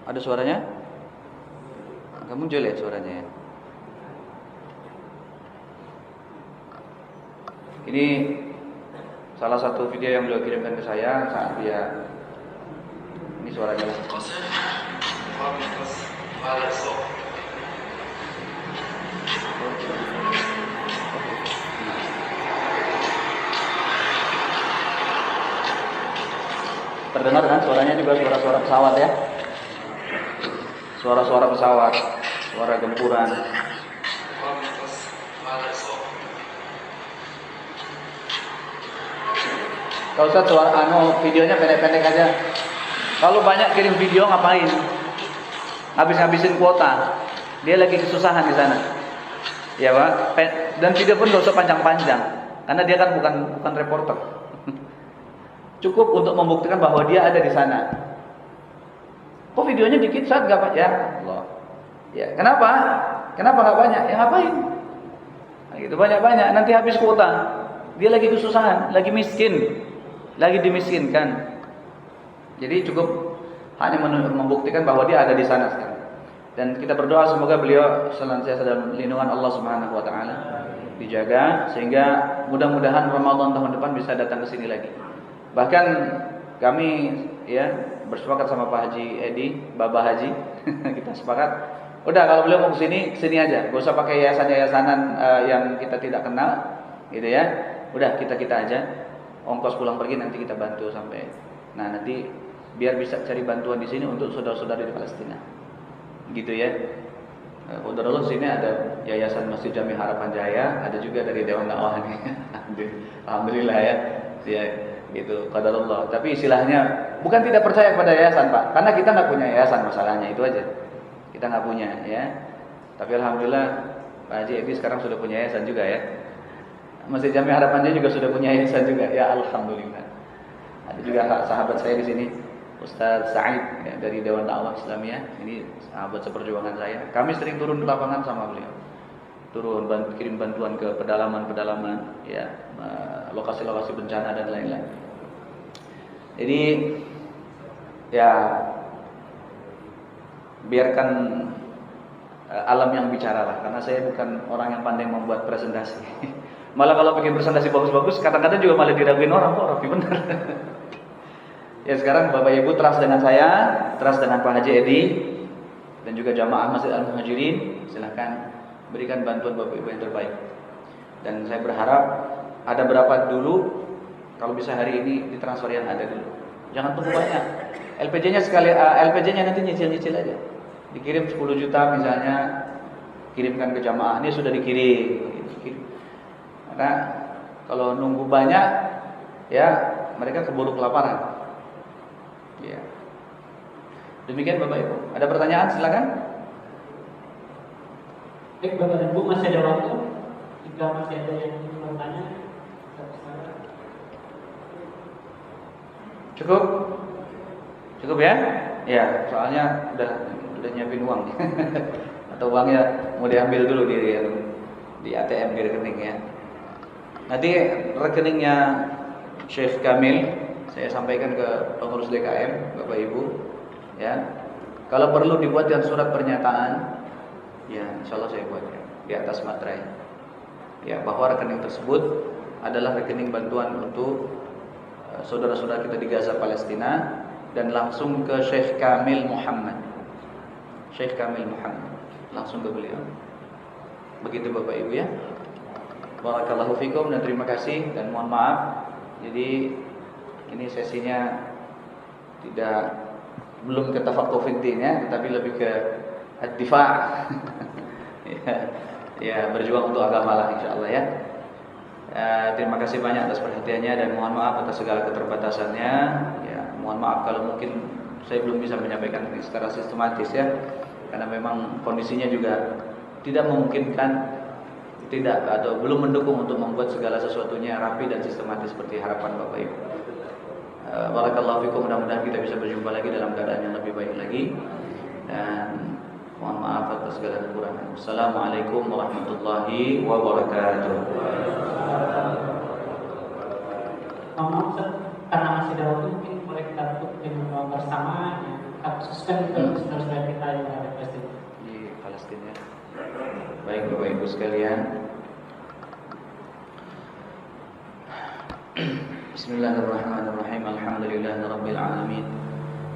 ada suaranya? Agak muncul ya suaranya ya. Ini salah satu video yang beliau kirimkan ke saya saat dia. Ini suaranya. Terdengar kan suaranya juga suara-suara pesawat ya. Suara-suara pesawat, suara gempuran. Kalau Ustaz suara videonya pendek-pendek aja. Kalau banyak kirim video ngapain? Habis-habisin kuota. Dia lagi kesusahan di sana. Ya Pak. Dan video pun gak usah panjang-panjang, karena dia kan bukan reporter. Cukup untuk membuktikan bahwa dia ada di sana. Kok videonya dikit saat gak banyak? Ya Allah. Ya, kenapa? Kenapa gak banyak? Ya ngapain? Nah, gitu banyak-banyak. Nanti habis kuota. Dia lagi kesusahan, lagi miskin, lagi dimiskinkan. Jadi cukup hanya membuktikan bahwa dia ada di sana sekarang. Dan kita berdoa semoga beliau senantiasa dalam lindungan Allah Subhanahu Wa Taala, dijaga sehingga mudah-mudahan Ramadan tahun depan bisa datang ke sini lagi. Bahkan kami ya bersepakat sama Pak Haji Edi, Baba Haji, kita sepakat. Udah kalau beliau mau kesini aja, gak usah pakai yayasan-yayasanan yang kita tidak kenal, gitu ya. Udah kita aja, ongkos pulang pergi nanti kita bantu sampai. Nah nanti biar bisa cari bantuan di sini untuk saudara-saudara di Palestina, gitu ya. Qadarullah sini ada Yayasan Masjid Jami Harapan Jaya, ada juga dari Dewan Dakwah nih. Alhamdulillah ya. Ya gitu, qadarullah. Tapi istilahnya bukan tidak percaya kepada yayasan, Pak. Karena kita nggak punya yayasan, masalahnya itu aja. Kita nggak punya ya. Tapi alhamdulillah Pak Haji Edi sekarang sudah punya yayasan juga ya. Masjid Jami Harapan Jaya juga sudah punya yayasan juga. Ya alhamdulillah. Ada juga sahabat saya di sini, Ustaz Said ya, dari Dewan Dakwah Islamiyah. Ini sahabat seperjuangan saya. Kami sering turun ke lapangan sama beliau. Turun kirim bantuan ke pedalaman-pedalaman ya, lokasi-lokasi bencana dan lain-lain. Jadi ya biarkan alam yang bicara lah, karena saya bukan orang yang pandai membuat presentasi. Malah kalau bikin presentasi bagus-bagus, kadang-kadang juga malah diraguin orang, kok rapi benar. Ya sekarang Bapak Ibu trust dengan saya, trust dengan Pak Haji Edi, dan juga jamaah Masjid Al-Muhajirin, silahkan berikan bantuan Bapak Ibu yang terbaik. Dan saya berharap ada berapa dulu, kalau bisa hari ini ditransfer yang ada dulu. Jangan tunggu banyak. LPJ-nya sekali, LPJ-nya nanti nyicil-nyicil aja. Dikirim 10 juta misalnya, kirimkan ke jamaah, ini sudah dikirim. Karena kalau nunggu banyak, ya mereka keburu kelaparan. Ya. Demikian Bapak Ibu. Ada pertanyaan silakan. Baik Bapak dan Ibu, masih ada waktu. Jika masih ada yang ingin bertanya, Cukup? Cukup ya? Ya, soalnya udah nyiapin uang. Atau uangnya mau diambil dulu di ATM, di rekening ya. Nanti rekeningnya Syekh Kamil saya sampaikan ke pengurus DKM, Bapak Ibu, ya. Kalau perlu dibuatkan surat pernyataan, ya, insyaallah saya buat ya, di atas materai, ya, bahwa rekening tersebut adalah rekening bantuan untuk saudara-saudara kita di Gaza, Palestina, dan langsung ke Syekh Kamil Muhammad, Syekh Kamil Muhammad, langsung ke beliau. Begitu Bapak Ibu ya. Barakallahu fikum dan terima kasih dan mohon maaf. Jadi ini sesinya belum ke tafaqquh fiddin ya, tetapi lebih ke ad-difa'. ya, berjuang untuk agama lah insyaallah ya. Terima kasih banyak atas perhatiannya dan mohon maaf atas segala keterbatasannya. Ya, mohon maaf kalau mungkin saya belum bisa menyampaikan secara sistematis ya, karena memang kondisinya juga tidak memungkinkan, tidak atau belum mendukung untuk membuat segala sesuatunya rapi dan sistematis seperti harapan Bapak Ibu. Barakallahu fikum, mudah-mudahan kita bisa berjumpa lagi dalam keadaan yang lebih baik lagi, dan mohon maaf atas segala kekurangan. Assalamualaikum warahmatullahi wabarakatuh. Maaf Ustaz, karena masih ada waktu mungkin boleh kita tutup dengan doa bersama yang kita khususkan untuk saudara-saudara kita yang ada di Palestina. Baik Bapak Ibu sekalian, Bismillahirrahmanirrahim. Alhamdulillahirabbil alamin.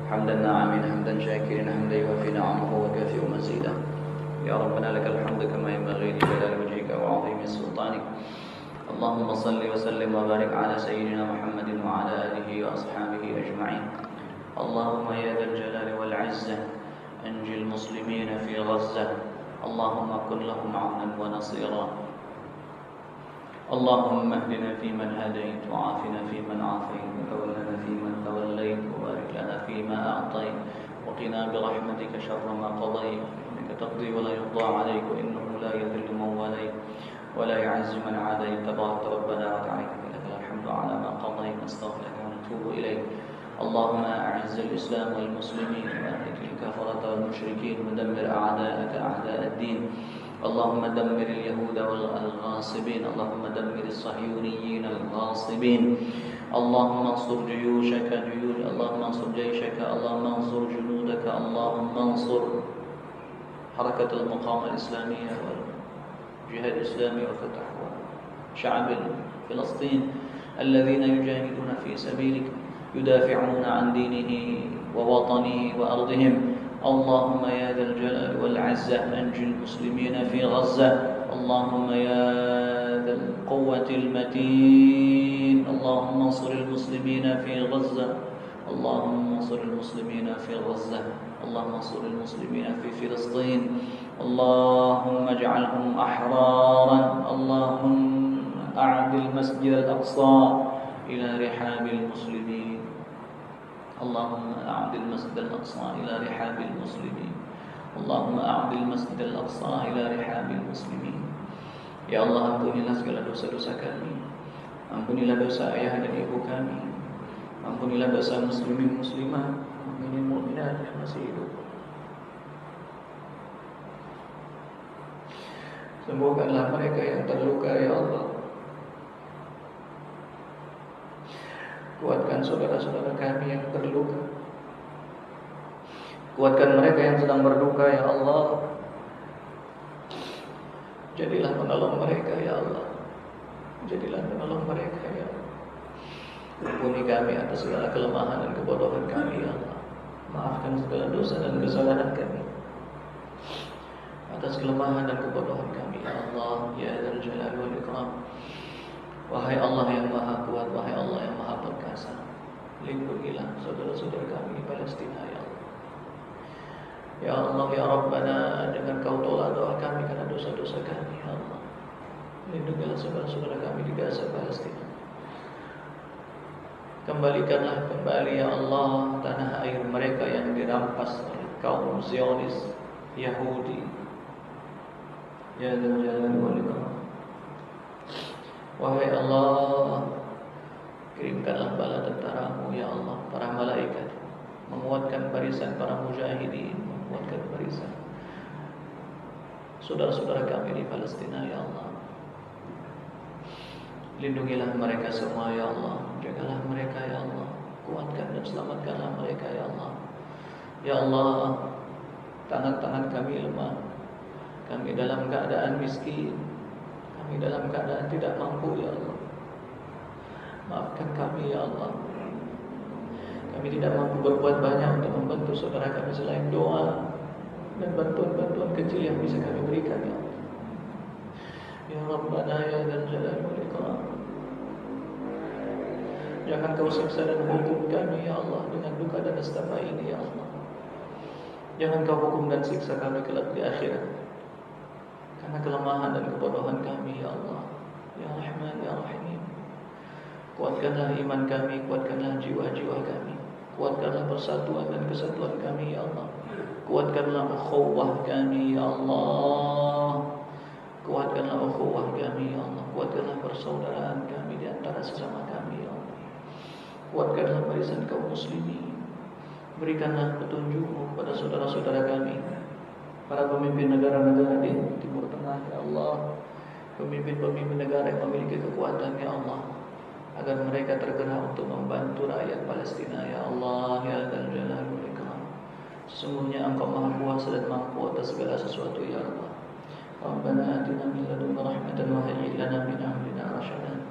Hamdan na'amin, hamdan syakirin, hamdan yuwafi na'amahu wa kafi'u mazidah. Ya Rabbana lakal hamdu kama yanbaghi li jalali wajhika wa 'azimi sultanik. Allahumma salli wa sallim wa barik ala sayyidina Muhammadin wa ala alihi wa ashabihi ajma'in. Allahumma ya dzal jalali wal 'izzah anjil muslimina fi Ghazzah. Allahumma kun lahum 'aunan wa nasira. اللهم اهدنا فيمن هديت وعافنا فيمن عافيت وتولنا فيمن توليت وبارك لنا فيما أعطيت وقنا برحمتك شر ما قضيت إنك تقضي ولا يقضى عليك وإنه لا يذل من واليت ولا يعز من عاديت تبارك ربنا وتعالى لك الحمد على ما قضيت نستغفرك ونتوب إليك اللهم أعز الإسلام والمسلمين وأهلك الكفرة والمشركين ودمر أعداءك أعداء الدين اللهم دمر اليهود والغاصبين اللهم دمر الصهيونيين الغاصبين اللهم انصر جيوشك اللهم انصر جيشك اللهم انصر جنودك اللهم انصر حركة المقاومة الإسلامية والجهاد الإسلامي وفتح شعب فلسطين الذين يجاهدون في سبيلك يدافعون عن دينه ووطنه وأرضهم اللهم يا ذا الجلال والعزة أنجي المسلمين في غزة اللهم يا ذا القوة المتين اللهم انصر المسلمين في غزة اللهم انصر المسلمين في غزة اللهم انصر المسلمين في فلسطين اللهم اجعلهم أحرارا اللهم أعد المسجد الأقصى إلى رحاب المسلمين اللهم أعد المسجد الأقصى إلى رحاب المسلمين اللهم أعد المسجد الأقصى إلى رحاب المسلمين. Ya Allah, ampunilah segala dosa-dosa kami, ampunilah dosa ayah dan ibu kami, ampunilah dosa muslimin muslimah, mukminin mukminat yang masih hidup. Sembuhkanlah mereka yang terluka ya Allah. Kuatkan saudara-saudara kami yang terluka. Kuatkan mereka yang sedang berduka ya Allah. Jadilah penolong mereka ya Allah. Jadilah penolong mereka ya Allah. Ampuni kami atas segala kelemahan dan kebodohan kami ya Allah. Maafkan segala dosa dan kesalahan kami, atas kelemahan dan kebodohan kami ya Allah. Ya Dzal Jalali wal Ikram. Wahai Allah yang maha kuat, wahai Allah yang maha perkasa, lindungilah saudara-saudara kami di Palestina ya Allah. Ya Allah ya Rabbana, dengan Kau tolak doa kami karena dosa-dosa kami ya Allah. Lindungilah saudara-saudara kami di Gaza, Palestina. Kembalikanlah kembali ya Allah tanah air mereka yang dirampas oleh kaum Zionis Yahudi. Ya Dzal Jalali wal Ikram. Wahai Allah, kirimkanlah bala tentaramu ya Allah, para malaikat, menguatkan barisan para mujahidin, menguatkan barisan saudara-saudara kami di Palestina ya Allah. Lindungilah mereka semua ya Allah, jagalah mereka ya Allah, kuatkan dan selamatkanlah mereka ya Allah. Ya Allah, tangan-tangan kami lemah, kami dalam keadaan miskin, kami dalam keadaan tidak mampu ya Allah. Maafkan kami ya Allah. Kami tidak mampu berbuat banyak untuk membantu saudara kami selain doa dan bantuan-bantuan kecil yang bisa kami berikan ya Allah. Ya Rabbana ya Dzal Jalali wal Ikram. Jangan Kau siksa dan hukum kami ya Allah dengan duka dan nestapa ini ya Allah. Jangan Kau hukum dan siksa kami kelak di akhirat karena kelemahan dan kebodohan kami ya Allah. Ya Rahman ya Rahim. Kuatkanlah iman kami, kuatkanlah jiwa-jiwa kami, kuatkanlah persatuan dan kesatuan kami ya Allah. Kuatkanlah ukhuwah kami ya Allah. Kuatkanlah ukhuwah kami ya Allah. Kuatkanlah persaudaraan kami di antara sesama kami ya Allah. Kuatkanlah barisan kaum muslimin. Berikanlah petunjuk-Mu pada saudara-saudara kami, para pemimpin negara-negara di Timur Tengah ya Allah, pemimpin-pemimpin negara yang memiliki kekuatan ya Allah, agar mereka tergerak untuk membantu rakyat Palestina ya Allah. Ya Dzal Jalali wal Ikram. Sesungguhnya Engkau maha kuasa dan mampu atas segala sesuatu ya Allah. Rabbana atina min ladunka rahmatan wa hayyi' lana min amrina rashadan.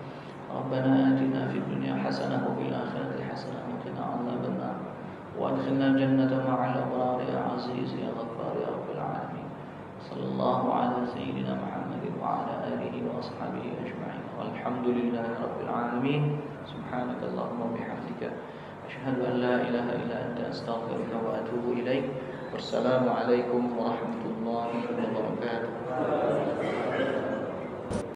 Rabbana atina fid dunya hasanah wa fil akhirati hasanah wa qina adzabannar. Wa adkhilna jannata ma'al abrar ya aziz ya ghaffar ya rabbal alamin. Sallallahu ala sayyidina Muhammadin wa ala alihi wa ashabihi ajma'in. Walhamdulillahi rabbil alamin. Subhanakallahumma bihamdika asyhadu an la ilaha illa anta astaghfiruka wa atubu ilaik. Wassalamu alaikum warahmatullahi wabarakatuh.